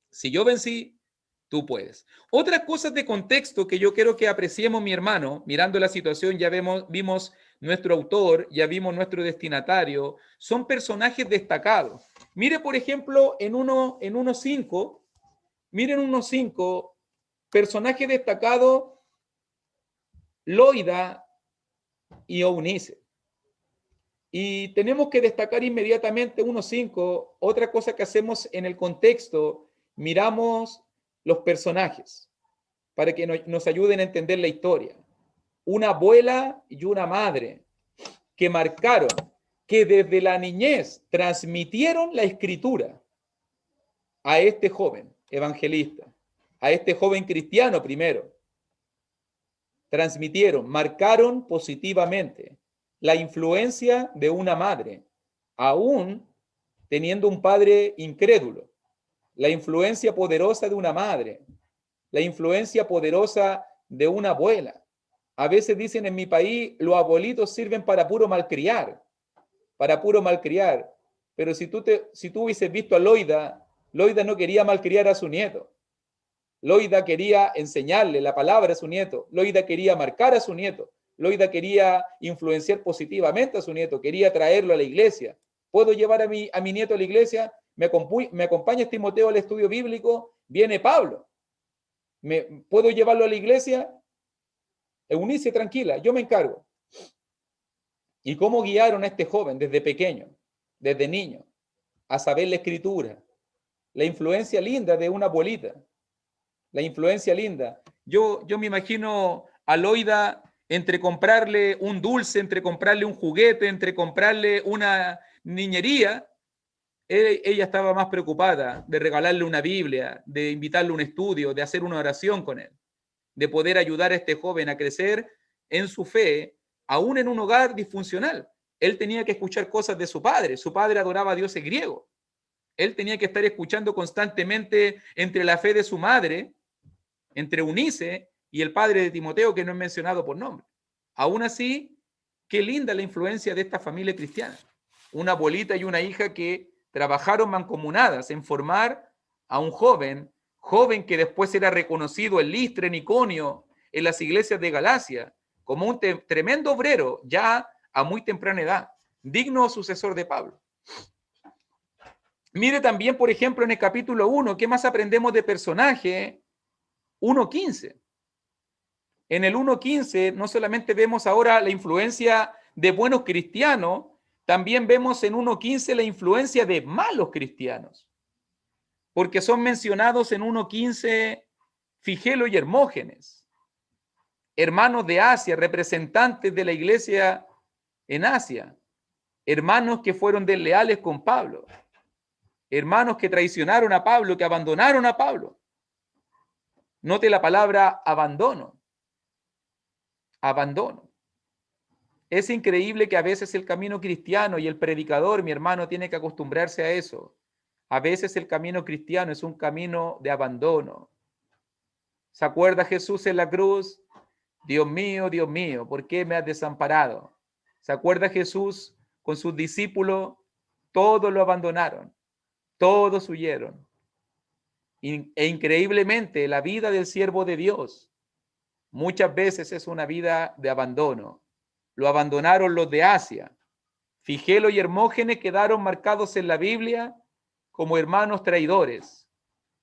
si yo vencí, tú puedes. Otras cosas de contexto que yo quiero que apreciemos, mi hermano, mirando la situación, ya vimos nuestro autor, ya vimos nuestro destinatario, son personajes destacados. Mire, por ejemplo, en 1.5, miren 1.5, personaje destacado, Loida y Eunice. Y tenemos que destacar inmediatamente 1.5, otra cosa que hacemos en el contexto, miramos los personajes, para que nos ayuden a entender la historia. Una abuela y una madre que marcaron, que desde la niñez transmitieron la escritura a este joven evangelista, a este joven cristiano primero. Transmitieron, marcaron positivamente la influencia de una madre, aún teniendo un padre incrédulo. La influencia poderosa de una madre, la influencia poderosa de una abuela. A veces dicen en mi país, los abuelitos sirven para puro malcriar, pero si tú hubieses visto a Loida, Loida no quería malcriar a su nieto. Loida quería enseñarle la palabra a su nieto, Loida quería marcar a su nieto, Loida quería influenciar positivamente a su nieto, quería traerlo a la iglesia. ¿Puedo llevar a mi nieto a la iglesia? Me acompaña Timoteo al estudio bíblico, viene Pablo. ¿Puedo llevarlo a la iglesia? Eunice, tranquila, yo me encargo. ¿Y cómo guiaron a este joven desde pequeño, desde niño, a saber la escritura? La influencia linda de una abuelita. La influencia linda. Yo me imagino a Loida entre comprarle un dulce, entre comprarle un juguete, entre comprarle una niñería. Ella estaba más preocupada de regalarle una Biblia, de invitarle a un estudio, de hacer una oración con él, de poder ayudar a este joven a crecer en su fe, aún en un hogar disfuncional. Él tenía que escuchar cosas de su padre adoraba a dioses griegos. Él tenía que estar escuchando constantemente entre la fe de su madre, entre Eunice y el padre de Timoteo, que no es mencionado por nombre. Aún así, qué linda la influencia de esta familia cristiana. Una abuelita y una hija que trabajaron mancomunadas en formar a un joven que después era reconocido en Listra, en Iconio, en las iglesias de Galacia, como un tremendo obrero ya a muy temprana edad, digno sucesor de Pablo. Mire también, por ejemplo, en el capítulo 1, ¿qué más aprendemos de personaje? 1.15. En el 1.15 no solamente vemos ahora la influencia de buenos cristianos, también vemos en 1.15 la influencia de malos cristianos, porque son mencionados en 1.15 Figelo y Hermógenes, hermanos de Asia, representantes de la iglesia en Asia, hermanos que fueron desleales con Pablo, hermanos que traicionaron a Pablo, que abandonaron a Pablo. Note la palabra abandono. Abandono. Es increíble que a veces el camino cristiano y el predicador, mi hermano, tiene que acostumbrarse a eso. A veces el camino cristiano es un camino de abandono. ¿Se acuerda Jesús en la cruz? Dios mío, ¿por qué me has desamparado? ¿Se acuerda Jesús con sus discípulos? Todos lo abandonaron, todos huyeron. E increíblemente, la vida del siervo de Dios muchas veces es una vida de abandono. Lo abandonaron los de Asia. Figelo y Hermógenes quedaron marcados en la Biblia como hermanos traidores,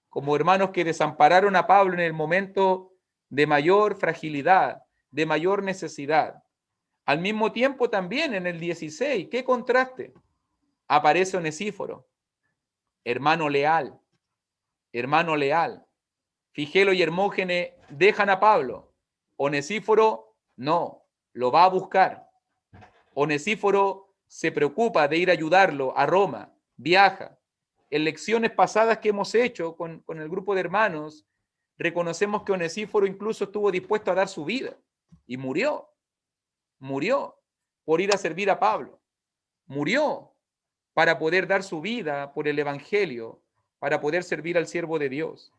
como hermanos que desampararon a Pablo en el momento de mayor fragilidad, de mayor necesidad. Al mismo tiempo también en el 16, ¿qué contraste? Aparece Onesíforo, hermano leal, hermano leal. Figelo y Hermógenes dejan a Pablo. Onesíforo no, lo va a buscar. Onesíforo se preocupa de ir a ayudarlo a Roma, viaja. En lecciones pasadas que hemos hecho con el grupo de hermanos, reconocemos que Onesíforo incluso estuvo dispuesto a dar su vida y murió por ir a servir a Pablo. Murió para poder dar su vida por el evangelio, para poder servir al siervo de Dios.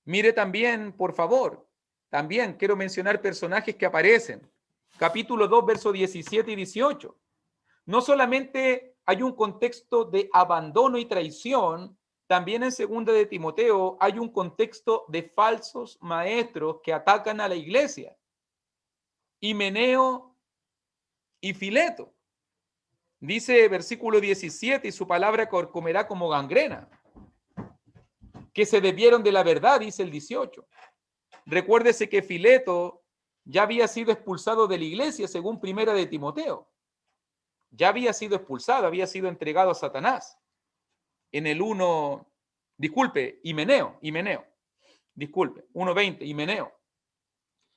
Mire también, por favor, también quiero mencionar personajes que aparecen. Capítulo 2, versos 17 y 18. No solamente hay un contexto de abandono y traición, también en 2 de Timoteo hay un contexto de falsos maestros que atacan a la iglesia. Himeneo y Fileto. Dice versículo 17, y su palabra comerá como gangrena, que se desvieron de la verdad, dice el 18. Recuérdese que Fileto ya había sido expulsado de la iglesia según 1 de Timoteo. Ya había sido expulsado, había sido entregado a Satanás. En el 1, disculpe, Himeneo, disculpe, 1:20, Himeneo.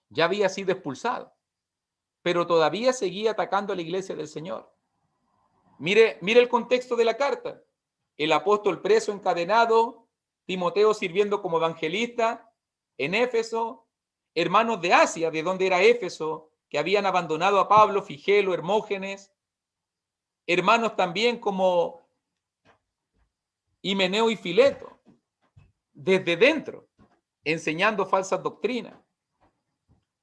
Ya había sido expulsado, pero todavía seguía atacando a la iglesia del Señor. Mire el contexto de la carta. El apóstol preso, encadenado, Timoteo sirviendo como evangelista en Éfeso, hermanos de Asia, de donde era Éfeso, que habían abandonado a Pablo, Figelo, Hermógenes, hermanos también como Himeneo y Fileto, desde dentro, enseñando falsas doctrinas.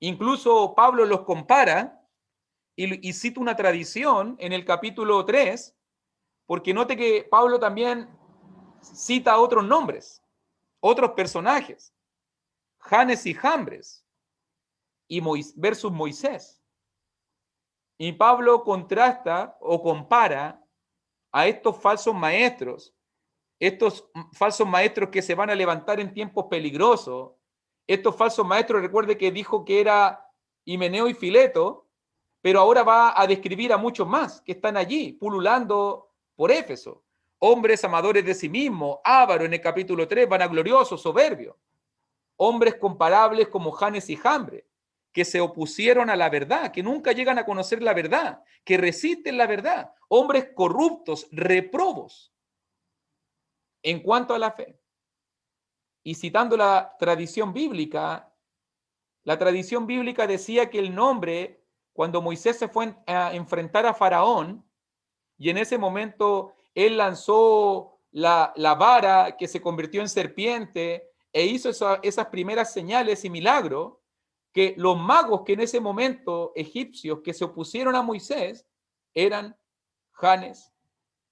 Incluso Pablo los compara y cita una tradición en el capítulo 3, porque note que Pablo también cita otros nombres, otros personajes, Janes y Jambres, y versus Moisés. Y Pablo contrasta o compara a estos falsos maestros que se van a levantar en tiempos peligrosos. Estos falsos maestros, recuerde que dijo que era Himeneo y Fileto, pero ahora va a describir a muchos más que están allí, pululando por Éfeso. Hombres amadores de sí mismos, ávaros en el capítulo 3, vanagloriosos, soberbios. Hombres comparables como Janes y Jambres, que se opusieron a la verdad, que nunca llegan a conocer la verdad, que resisten la verdad. Hombres corruptos, reprobos en cuanto a la fe. Y citando la tradición bíblica decía que el nombre, cuando Moisés se fue a enfrentar a Faraón, y en ese momento él lanzó la vara que se convirtió en serpiente e hizo esas primeras señales y milagros, que los magos que en ese momento egipcios que se opusieron a Moisés eran Janes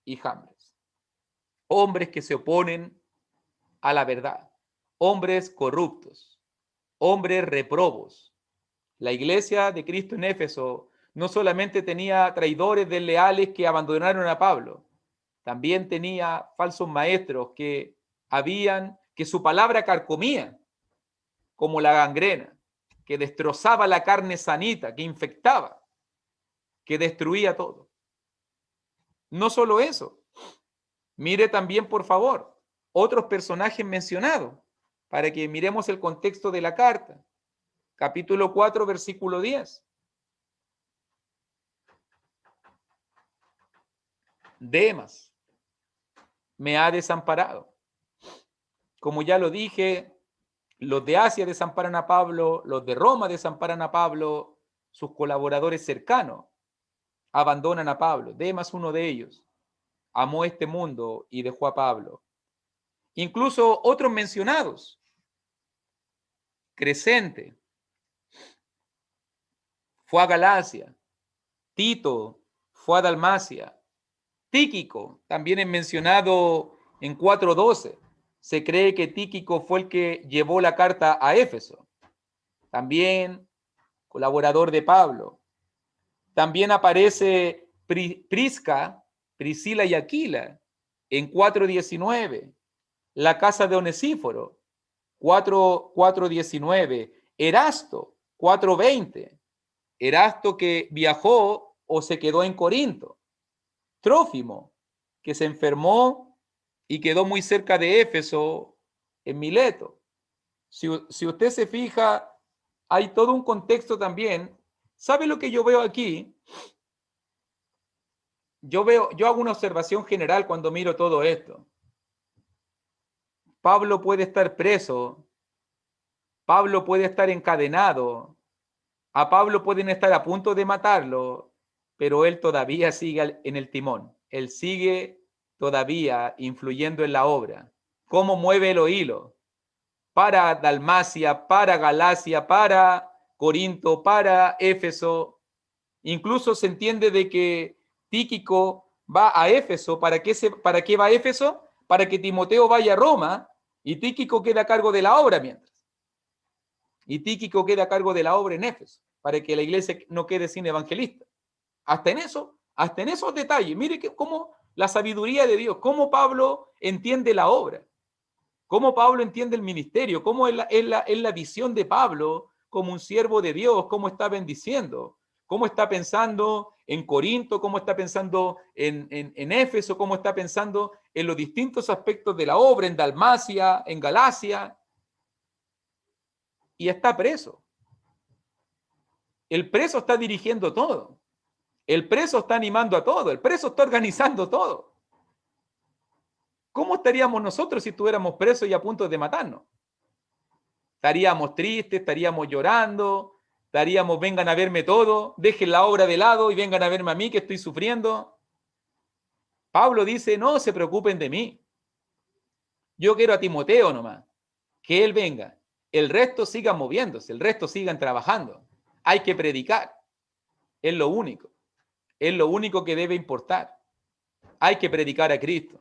y Jambres. Hombres que se oponen a la verdad, hombres corruptos, hombres reprobos. La iglesia de Cristo en Éfeso no solamente tenía traidores desleales que abandonaron a Pablo, también tenía falsos maestros que su palabra carcomía como la gangrena, que destrozaba la carne sanita, que infectaba, que destruía todo. No solo eso, mire también, por favor, otros personajes mencionados, para que miremos el contexto de la carta. Capítulo 4, versículo 10. Demas me ha desamparado. Como ya lo dije, los de Asia desamparan a Pablo, los de Roma desamparan a Pablo, sus colaboradores cercanos, abandonan a Pablo. Demas, uno de ellos, amó este mundo y dejó a Pablo. Incluso otros mencionados, Crescente, fue a Galacia, Tito fue a Dalmacia, Tíquico también es mencionado en 4:12. Se cree que Tíquico fue el que llevó la carta a Éfeso. También colaborador de Pablo. También aparece Prisca, Priscila y Aquila en 4:19. La casa de Onesíforo, 4:19. Erasto, 4:20. Erasto que viajó o se quedó en Corinto. Trófimo, que se enfermó y quedó muy cerca de Éfeso, en Mileto. Si usted se fija, hay todo un contexto también. ¿Sabe lo que yo veo aquí? Yo hago una observación general cuando miro todo esto. Pablo puede estar preso, Pablo puede estar encadenado, a Pablo pueden estar a punto de matarlo, pero él todavía sigue en el timón. Él sigue todavía influyendo en la obra. ¿Cómo mueve los hilos? Para Dalmacia, para Galacia, para Corinto, para Éfeso. Incluso se entiende de que Tíquico va a Éfeso. ¿Para qué va a Éfeso? Para que Timoteo vaya a Roma y Tíquico quede a cargo de la obra mientras. Y Tíquico queda a cargo de la obra en Éfeso, para que la iglesia no quede sin evangelista. Hasta en esos detalles, mire cómo la sabiduría de Dios, cómo Pablo entiende la obra, cómo Pablo entiende el ministerio, cómo es la visión de Pablo como un siervo de Dios, cómo está bendiciendo, cómo está pensando en Corinto, cómo está pensando en Éfeso, cómo está pensando en los distintos aspectos de la obra, en Dalmacia, en Galacia. Y está preso. El preso está dirigiendo todo. El preso está animando a todo. El preso está organizando todo. ¿Cómo estaríamos nosotros si estuviéramos presos y a punto de matarnos? Estaríamos tristes, estaríamos llorando, estaríamos, vengan a verme todo, dejen la obra de lado y vengan a verme a mí que estoy sufriendo. Pablo dice, no se preocupen de mí. Yo quiero a Timoteo nomás, que él venga. El resto sigan moviéndose, el resto sigan trabajando. Hay que predicar. Es lo único. Es lo único que debe importar. Hay que predicar a Cristo.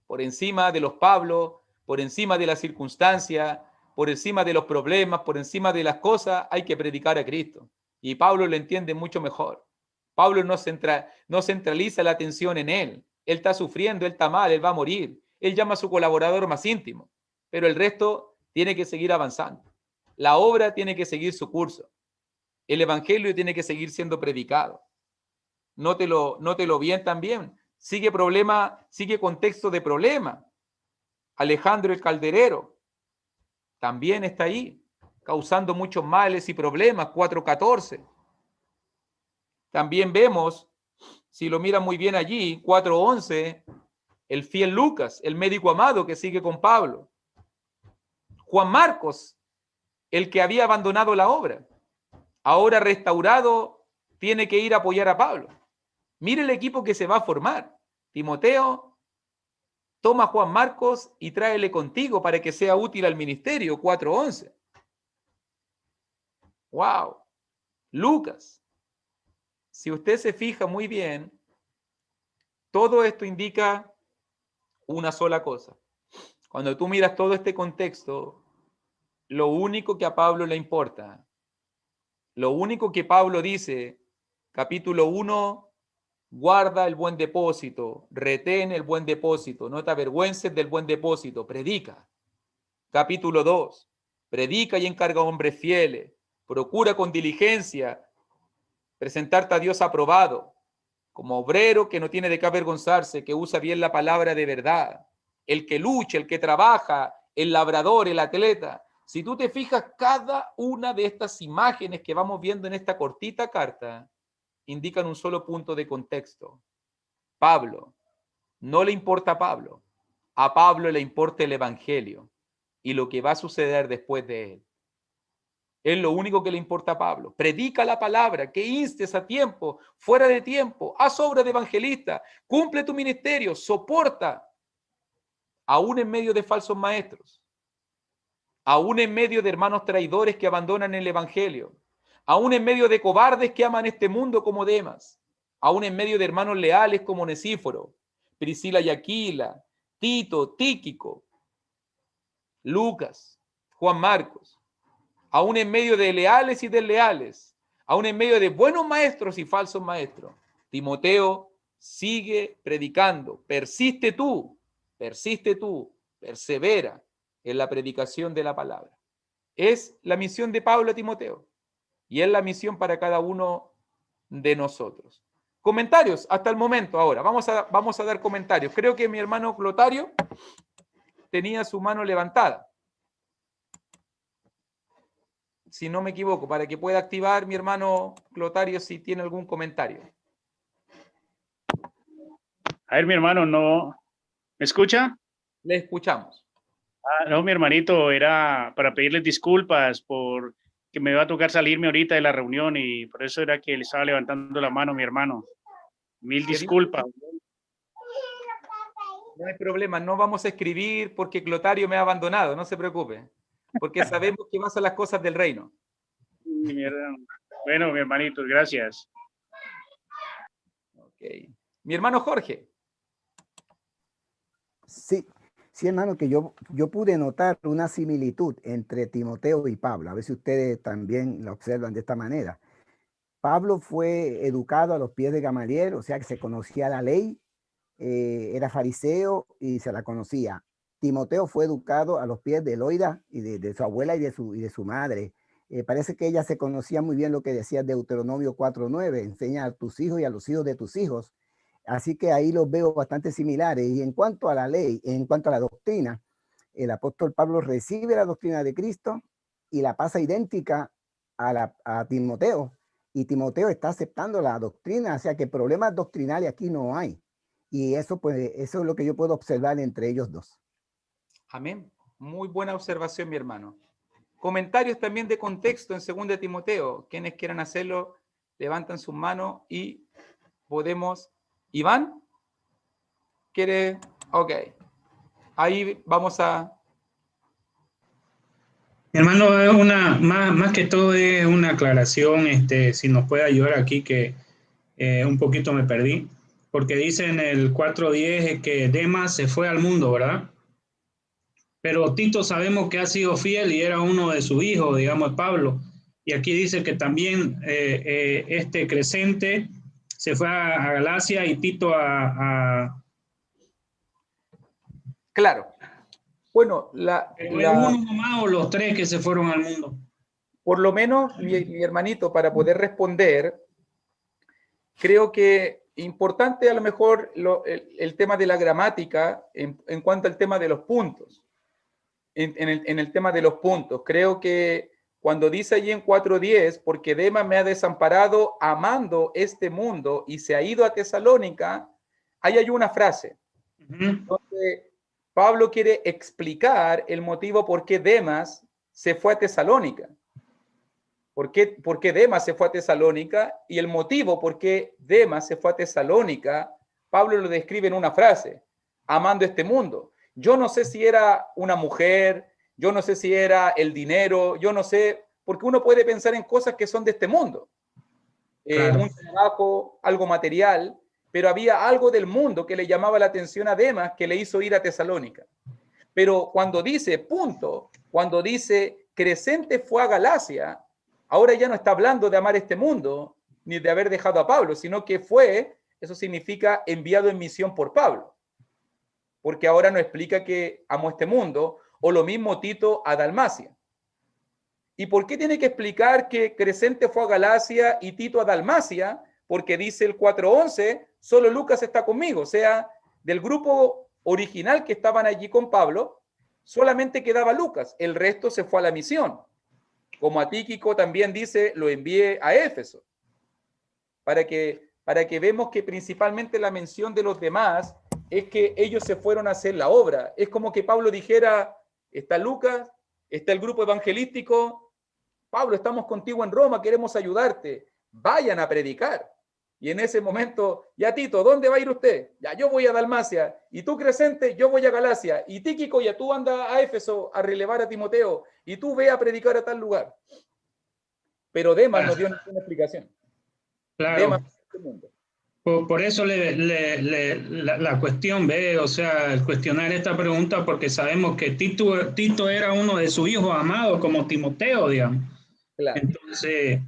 Por encima de los Pablos, por encima de las circunstancias, por encima de los problemas, por encima de las cosas, hay que predicar a Cristo. Y Pablo lo entiende mucho mejor. Pablo no centraliza la atención en él. Él está sufriendo, él está mal, él va a morir. Él llama a su colaborador más íntimo. Pero el resto tiene que seguir avanzando. La obra tiene que seguir su curso. El evangelio tiene que seguir siendo predicado. Nótelo bien también. Sigue contexto de problema. Alejandro el Calderero también está ahí, causando muchos males y problemas, 4:14. También vemos, si lo miran muy bien allí, 4:11, el fiel Lucas, el médico amado que sigue con Pablo. Juan Marcos, el que había abandonado la obra, ahora restaurado, tiene que ir a apoyar a Pablo. Mire el equipo que se va a formar. Timoteo, toma a Juan Marcos y tráele contigo para que sea útil al ministerio, 4:11. ¡Wow! Lucas, si usted se fija muy bien, todo esto indica una sola cosa. Cuando tú miras todo este contexto, lo único que a Pablo le importa, lo único que Pablo dice, capítulo 1, guarda el buen depósito, retén el buen depósito, no te avergüences del buen depósito, predica. Capítulo 2, predica y encarga a hombres fieles, procura con diligencia presentarte a Dios aprobado, como obrero que no tiene de qué avergonzarse, que usa bien la palabra de verdad, el que lucha, el que trabaja, el labrador, el atleta. Si tú te fijas, cada una de estas imágenes que vamos viendo en esta cortita carta indican un solo punto de contexto. Pablo, no le importa a Pablo le importa el evangelio y lo que va a suceder después de él. Es lo único que le importa a Pablo. Predica la palabra, que instes a tiempo, fuera de tiempo, haz obra de evangelista, cumple tu ministerio, soporta, aún en medio de falsos maestros, aún en medio de hermanos traidores que abandonan el evangelio, aún en medio de cobardes que aman este mundo como Demas, aún en medio de hermanos leales como Onesíforo, Priscila y Aquila, Tito, Tíquico, Lucas, Juan Marcos, aún en medio de leales y desleales, aún en medio de buenos maestros y falsos maestros. Timoteo sigue predicando, persiste tú, persevera en la predicación de la palabra. Es la misión de Pablo a Timoteo y es la misión para cada uno de nosotros. Comentarios hasta el momento ahora. Vamos a dar comentarios. Creo que mi hermano Clotario tenía su mano levantada. Si no me equivoco, para que pueda activar mi hermano Clotario si tiene algún comentario. A ver, mi hermano, ¿no me escucha? Le escuchamos. No, mi hermanito, era para pedirles disculpas por que me va a tocar salirme ahorita de la reunión y por eso era que le estaba levantando la mano, mi hermano. Mil disculpas. No hay problema, no vamos a escribir porque Clotario me ha abandonado, no se preocupe, porque sabemos que más son las cosas del reino. Bueno, mi hermanito, gracias. Okay. Mi hermano Jorge. Sí, hermano, que yo pude notar una similitud entre Timoteo y Pablo. A ver si ustedes también la observan de esta manera. Pablo fue educado a los pies de Gamaliel, o sea que se conocía la ley, era fariseo y se la conocía. Timoteo fue educado a los pies de Loida y de su abuela y de su madre. Parece que ella se conocía muy bien lo que decía Deuteronomio 4:9, enseña a tus hijos y a los hijos de tus hijos. Así que ahí los veo bastante similares. Y en cuanto a la ley, en cuanto a la doctrina, el apóstol Pablo recibe la doctrina de Cristo y la pasa idéntica a Timoteo. Y Timoteo está aceptando la doctrina, o sea que problemas doctrinales aquí no hay. Y eso, pues, eso es lo que yo puedo observar entre ellos dos. Amén. Muy buena observación, mi hermano. Comentarios también de contexto en 2 Timoteo. Quienes quieran hacerlo, levantan sus manos y podemos... ¿Iván? ¿Quiere? Ok. Ahí vamos a... Mi hermano, más que todo es una aclaración, si nos puede ayudar aquí, que un poquito me perdí, porque dice en el 4:10 que Demas se fue al mundo, ¿verdad? Pero Tito sabemos que ha sido fiel y era uno de sus hijos, digamos, Pablo. Y aquí dice que también Crescente se fue a Galacia y Tito a... Claro. Bueno, uno nomás o los tres que se fueron al mundo. Por lo menos, mi hermanito, para poder responder, creo que importante a lo mejor el tema de la gramática en cuanto al tema de los puntos. En el tema de los puntos, creo que cuando dice allí en 4:10, porque Demas me ha desamparado amando este mundo y se ha ido a Tesalónica, ahí hay una frase. Entonces, Pablo quiere explicar el motivo por qué Demas se fue a Tesalónica. ¿Por qué Demas se fue a Tesalónica? Y el motivo por qué Demas se fue a Tesalónica, Pablo lo describe en una frase, amando este mundo. Yo no sé si era una mujer, yo no sé si era el dinero, yo no sé, porque uno puede pensar en cosas que son de este mundo. Claro. Un trabajo, algo material, pero había algo del mundo que le llamaba la atención a Demas que le hizo ir a Tesalónica. Pero cuando dice, punto, cuando dice Crescente fue a Galacia, ahora ya no está hablando de amar este mundo, ni de haber dejado a Pablo, sino que fue, eso significa enviado en misión por Pablo. Porque ahora no explica que amó este mundo, o lo mismo Tito a Dalmacia. ¿Y por qué tiene que explicar que Crescente fue a Galacia y Tito a Dalmacia? Porque dice el 4:11, solo Lucas está conmigo. O sea, del grupo original que estaban allí con Pablo, solamente quedaba Lucas. El resto se fue a la misión. Como a Tíquico también dice, lo envié a Éfeso. Para que vemos que principalmente la mención de los demás es que ellos se fueron a hacer la obra. Es como que Pablo dijera, está Lucas, está el grupo evangelístico, Pablo, estamos contigo en Roma, queremos ayudarte, vayan a predicar. Y en ese momento, ya Tito, ¿dónde va a ir usted? Ya, yo voy a Dalmacia, y tú Crescente, yo voy a Galacia, y Tíquico, ya tú anda a Éfeso a relevar a Timoteo, y tú ve a predicar a tal lugar. Pero Demas no dio ninguna explicación. Claro. Demas este mundo. Por eso la cuestión, ve, o sea, el cuestionar esta pregunta, porque sabemos que Tito era uno de sus hijos amados, como Timoteo, digamos. Claro. Entonces,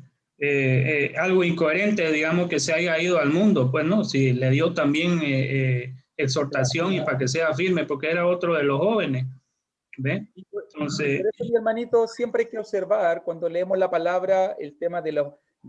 algo incoherente, digamos, que se haya ido al mundo, pues no, si le dio también exhortación y para que sea firme, porque era otro de los jóvenes, ¿ve? Entonces, por eso, mi hermanito, siempre hay que observar cuando leemos la palabra el tema de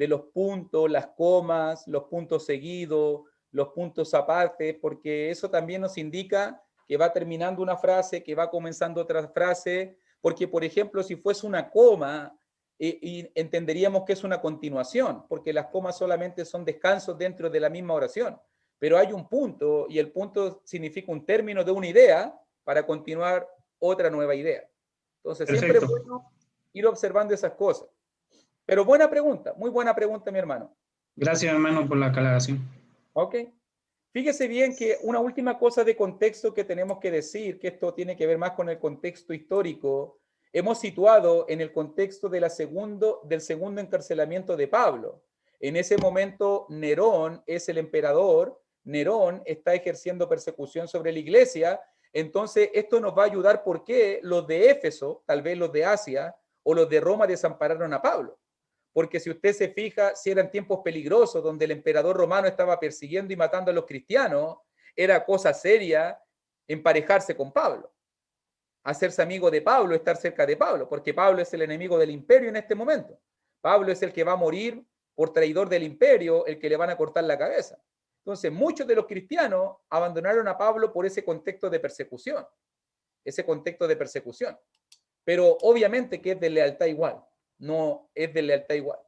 los puntos, las comas, los puntos seguidos, los puntos aparte, porque eso también nos indica que va terminando una frase, que va comenzando otra frase, porque, por ejemplo, si fuese una coma, y entenderíamos que es una continuación, porque las comas solamente son descansos dentro de la misma oración, pero hay un punto, y el punto significa un término de una idea para continuar otra nueva idea. Entonces, siempre es bueno ir observando esas cosas. Pero buena pregunta, muy buena pregunta, mi hermano. Gracias, hermano, por la aclaración. Ok. Fíjese bien que una última cosa de contexto que tenemos que decir, que esto tiene que ver más con el contexto histórico, hemos situado en el contexto de del segundo encarcelamiento de Pablo. En ese momento, Nerón es el emperador, Nerón está ejerciendo persecución sobre la iglesia. Entonces, esto nos va a ayudar porque los de Éfeso, tal vez los de Asia o los de Roma desampararon a Pablo. Porque si usted se fija, si eran tiempos peligrosos donde el emperador romano estaba persiguiendo y matando a los cristianos, era cosa seria emparejarse con Pablo, hacerse amigo de Pablo, estar cerca de Pablo, porque Pablo es el enemigo del imperio en este momento. Pablo es el que va a morir por traidor del imperio, el que le van a cortar la cabeza. Entonces, muchos de los cristianos abandonaron a Pablo por ese contexto de persecución, Pero obviamente que es de lealtad igual, no es de lealtad igual.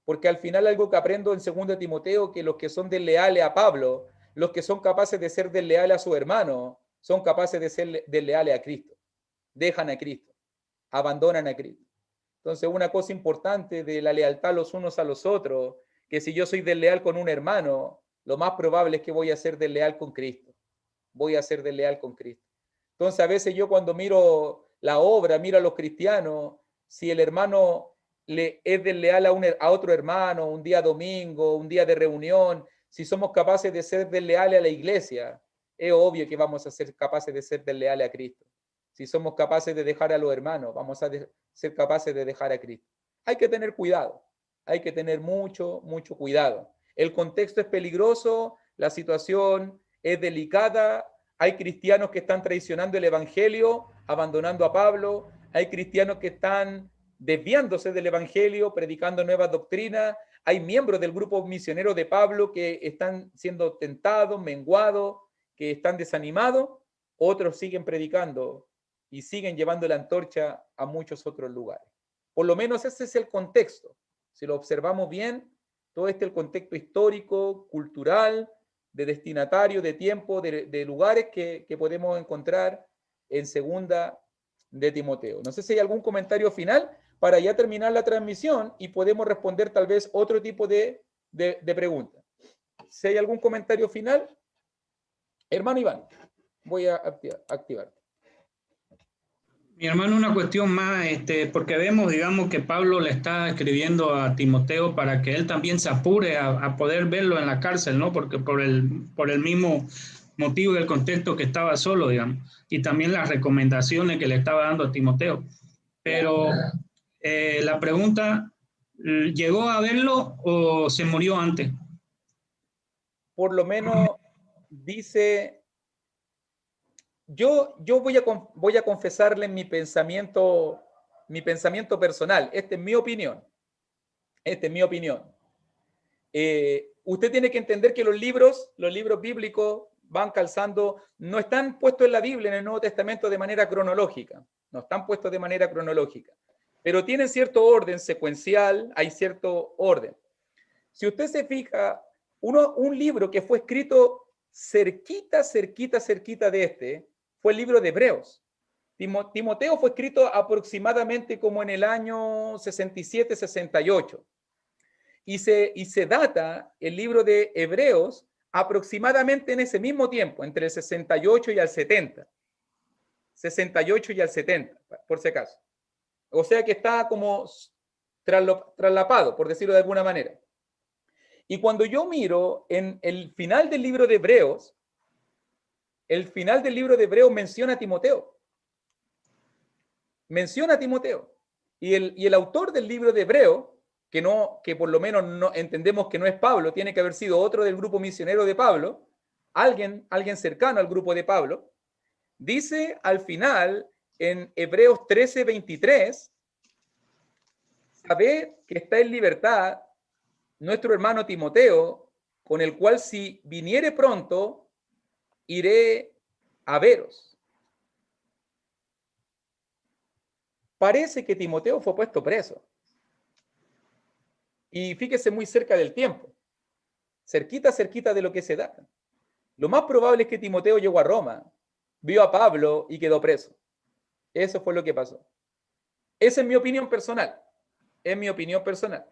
Porque al final algo que aprendo en 2 Timoteo, que los que son desleales a Pablo, los que son capaces de ser desleales a su hermano, son capaces de ser desleales a Cristo. Dejan a Cristo, abandonan a Cristo. Entonces, una cosa importante de la lealtad los unos a los otros, que si yo soy desleal con un hermano, lo más probable es que voy a ser desleal con Cristo. Voy a ser desleal con Cristo. Entonces, a veces yo cuando miro la obra, miro a los cristianos, si el hermano es desleal a otro hermano, un día domingo, un día de reunión, si somos capaces de ser desleales a la iglesia, es obvio que vamos a ser capaces de ser desleales a Cristo. Si somos capaces de dejar a los hermanos, vamos a ser capaces de dejar a Cristo. Hay que tener cuidado, hay que tener mucho, mucho cuidado. El contexto es peligroso, la situación es delicada, hay cristianos que están traicionando el evangelio, abandonando a Pablo, hay cristianos que están desviándose del evangelio, predicando nuevas doctrinas, hay miembros del grupo misionero de Pablo que están siendo tentados, menguados, que están desanimados, otros siguen predicando y siguen llevando la antorcha a muchos otros lugares. Por lo menos ese es el contexto. Si lo observamos bien, todo este es el contexto histórico, cultural, de destinatario, de tiempo, de lugares que podemos encontrar en 2 Timoteo. No sé si hay algún comentario final para ya terminar la transmisión y podemos responder tal vez otro tipo de preguntas. Si hay algún comentario final, hermano Iván, voy a activar. Mi hermano, una cuestión más, porque vemos, digamos, que Pablo le está escribiendo a Timoteo para que él también se apure a poder verlo en la cárcel, ¿no? Porque por el mismo motivo del contexto que estaba solo, digamos, y también las recomendaciones que le estaba dando a Timoteo. Pero la pregunta, ¿llegó a verlo o se murió antes? Por lo menos dice... Yo voy a confesarle mi pensamiento personal. Esta es mi opinión. Usted tiene que entender que los libros bíblicos van calzando, no están puestos en la Biblia, en el Nuevo Testamento, de manera cronológica. No están puestos de manera cronológica. Pero tienen cierto orden secuencial, hay cierto orden. Si usted se fija, un libro que fue escrito cerquita de fue el libro de Hebreos. Timoteo fue escrito aproximadamente como en el año 67-68. Y se data el libro de Hebreos aproximadamente en ese mismo tiempo, entre el 68 y el 70. 68 y al 70, por si acaso. O sea que está como traslapado, por decirlo de alguna manera. Y cuando yo miro en el final del libro de Hebreos, el final del libro de Hebreos menciona a Timoteo. Menciona a Timoteo. Y el autor del libro de Hebreos, que por lo menos no entendemos que no es Pablo, tiene que haber sido otro del grupo misionero de Pablo, alguien cercano al grupo de Pablo, dice al final en Hebreos 13:23, sabed que está en libertad nuestro hermano Timoteo, con el cual si viniere pronto, iré a veros. Parece que Timoteo fue puesto preso. Y fíjese muy cerca del tiempo, cerquita de lo que se da. Lo más probable es que Timoteo llegó a Roma, vio a Pablo y quedó preso. Eso fue lo que pasó. Esa es mi opinión personal. Es mi opinión personal.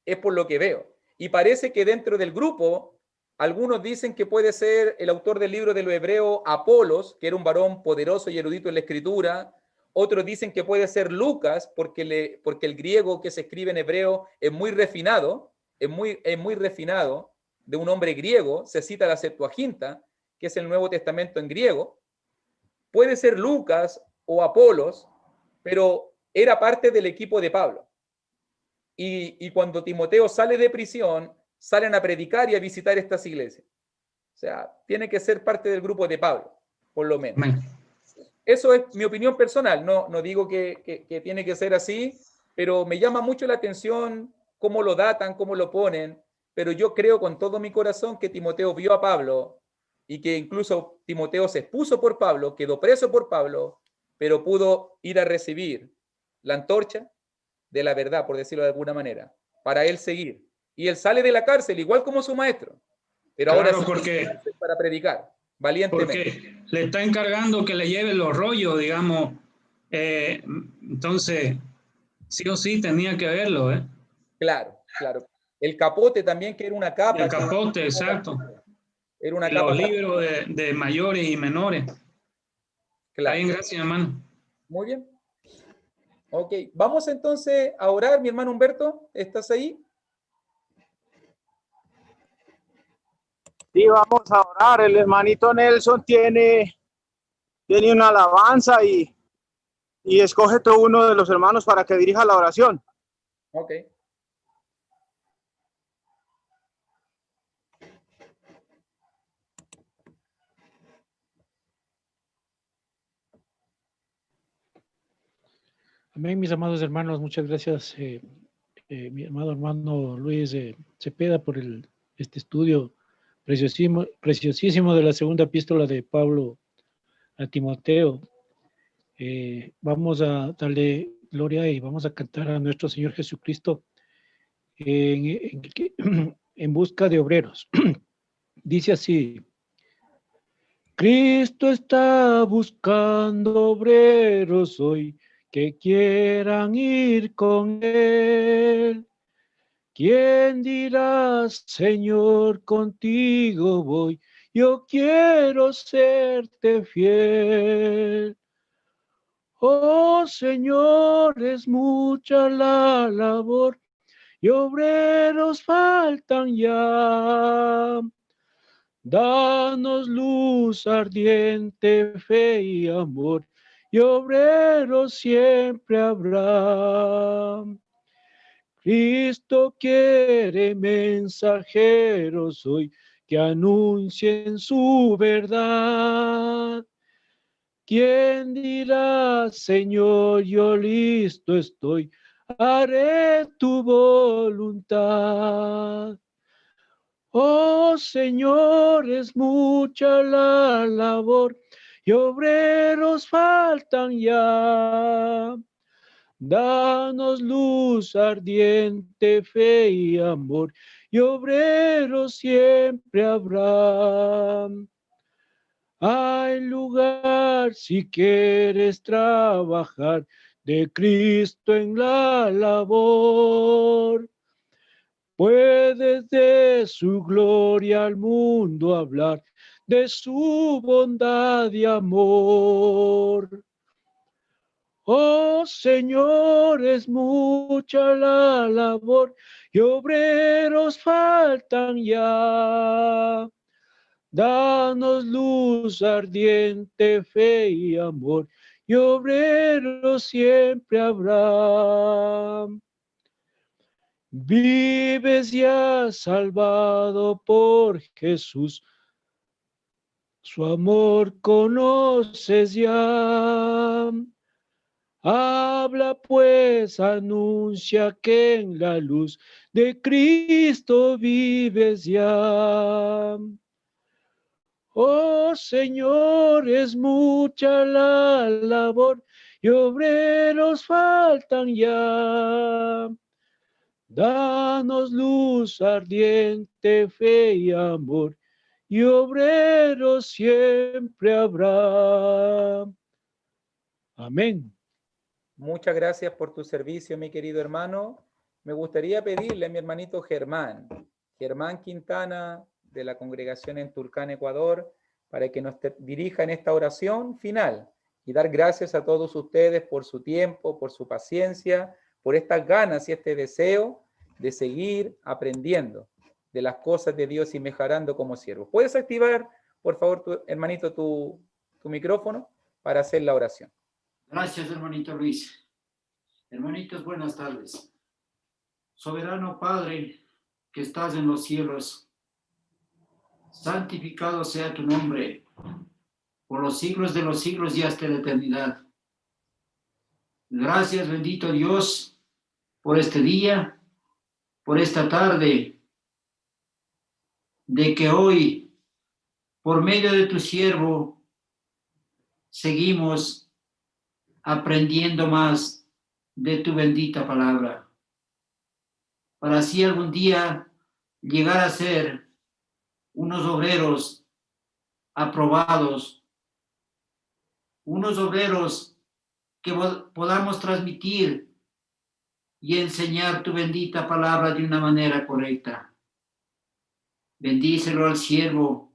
Es por lo que veo. Y parece que dentro del grupo, algunos dicen que puede ser el autor del libro de los Hebreos, Apolos, que era un varón poderoso y erudito en la escritura. Otros dicen que puede ser Lucas, porque el griego que se escribe en hebreo es muy refinado, es muy refinado, de un hombre griego. Se cita la Septuaginta, que es el Nuevo Testamento en griego. Puede ser Lucas o Apolos, pero era parte del equipo de Pablo. Y cuando Timoteo sale de prisión, salen a predicar y a visitar estas iglesias. O sea, tiene que ser parte del grupo de Pablo, por lo menos. Eso es mi opinión personal. No digo que tiene que ser así, pero me llama mucho la atención cómo lo datan, cómo lo ponen. Pero yo creo con todo mi corazón que Timoteo vio a Pablo y que incluso Timoteo se expuso por Pablo, quedó preso por Pablo, pero pudo ir a recibir la antorcha de la verdad, por decirlo de alguna manera, para él seguir. Y él sale de la cárcel igual como su maestro, pero claro, ahora sí porque para predicar valientemente. Porque le está encargando que le lleve los rollos, digamos. Entonces, sí o sí tenía que verlo, ¿eh? Claro. El capote también, que era una capa. El capote, exacto. Era una y capa. Los libros de mayores y menores. Claro. Está bien, gracias, hermano. Muy bien. Ok, vamos entonces a orar, mi hermano Humberto, ¿estás ahí? Sí, vamos a orar. El hermanito Nelson tiene una alabanza y escoge todo uno de los hermanos para que dirija la oración. Ok. Amén, mis amados hermanos, muchas gracias, mi amado hermano Luis Cepeda, por este estudio preciosísimo de la segunda epístola de Pablo a Timoteo. Vamos a darle gloria y vamos a cantar a nuestro Señor Jesucristo en busca de obreros. Dice así: Cristo está buscando obreros hoy que quieran ir con Él. ¿Quién dirá, Señor, contigo voy? Yo quiero serte fiel. Oh, Señor, es mucha la labor y obreros faltan ya. Danos luz ardiente, fe y amor, y obreros siempre habrá. Cristo quiere mensajeros hoy que anuncien su verdad. ¿Quién dirá, Señor, yo listo estoy, haré tu voluntad? Oh, Señor, es mucha la labor y obreros faltan ya. Danos luz ardiente, fe y amor, y obreros siempre habrá. Hay lugar si quieres trabajar de Cristo en la labor. Puedes de su gloria al mundo hablar, de su bondad y amor. Oh Señor, es mucha la labor y obreros faltan ya. Danos luz ardiente, fe y amor, y obreros siempre habrá. Vives ya salvado por Jesús, su amor conoces ya. Habla pues, anuncia que en la luz de Cristo vives ya. Oh Señor, es mucha la labor y obreros faltan ya. Danos luz ardiente, fe y amor, y obreros siempre habrá. Amén. Muchas gracias por tu servicio, mi querido hermano. Me gustaría pedirle a mi hermanito Germán Quintana, de la congregación en Tulcán, Ecuador, para que nos dirija en esta oración final y dar gracias a todos ustedes por su tiempo, por su paciencia, por estas ganas y este deseo de seguir aprendiendo de las cosas de Dios y mejorando como siervos. ¿Puedes activar, por favor, hermanito, tu micrófono para hacer la oración? Gracias, hermanito Luis. Hermanitos, buenas tardes. Soberano Padre, que estás en los cielos, santificado sea tu nombre, por los siglos de los siglos y hasta la eternidad. Gracias, bendito Dios, por este día, por esta tarde, de que hoy, por medio de tu siervo, seguimos aprendiendo más de tu bendita palabra, para así algún día llegar a ser unos obreros aprobados, unos obreros que podamos transmitir y enseñar tu bendita palabra de una manera correcta. Bendícelo al siervo,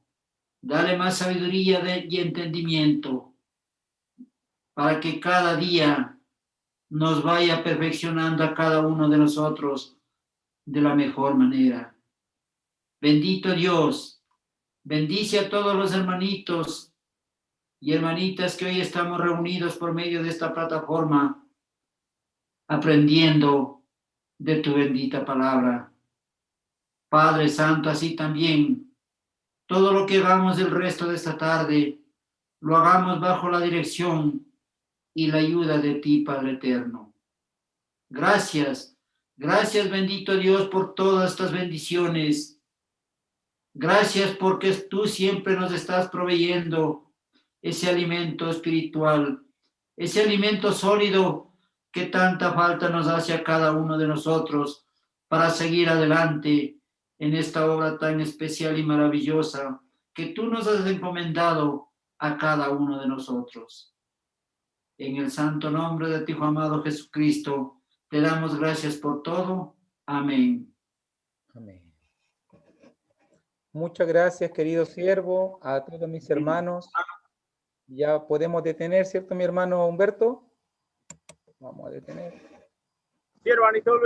dale más sabiduría y entendimiento, para que cada día nos vaya perfeccionando a cada uno de nosotros de la mejor manera. Bendito Dios, bendice a todos los hermanitos y hermanitas que hoy estamos reunidos por medio de esta plataforma, aprendiendo de tu bendita palabra. Padre Santo, así también, todo lo que hagamos el resto de esta tarde, lo hagamos bajo la dirección y la ayuda de ti, Padre Eterno. Gracias, gracias bendito Dios por todas estas bendiciones. Gracias porque tú siempre nos estás proveyendo ese alimento espiritual, ese alimento sólido que tanta falta nos hace a cada uno de nosotros para seguir adelante en esta obra tan especial y maravillosa que tú nos has encomendado a cada uno de nosotros. En el santo nombre de tu Hijo amado Jesucristo, te damos gracias por todo. Amén. Amén. Muchas gracias, querido siervo, a todos mis hermanos. Ya podemos detener, ¿cierto, mi hermano Humberto? Vamos a detener. Sí, hermanito Luis.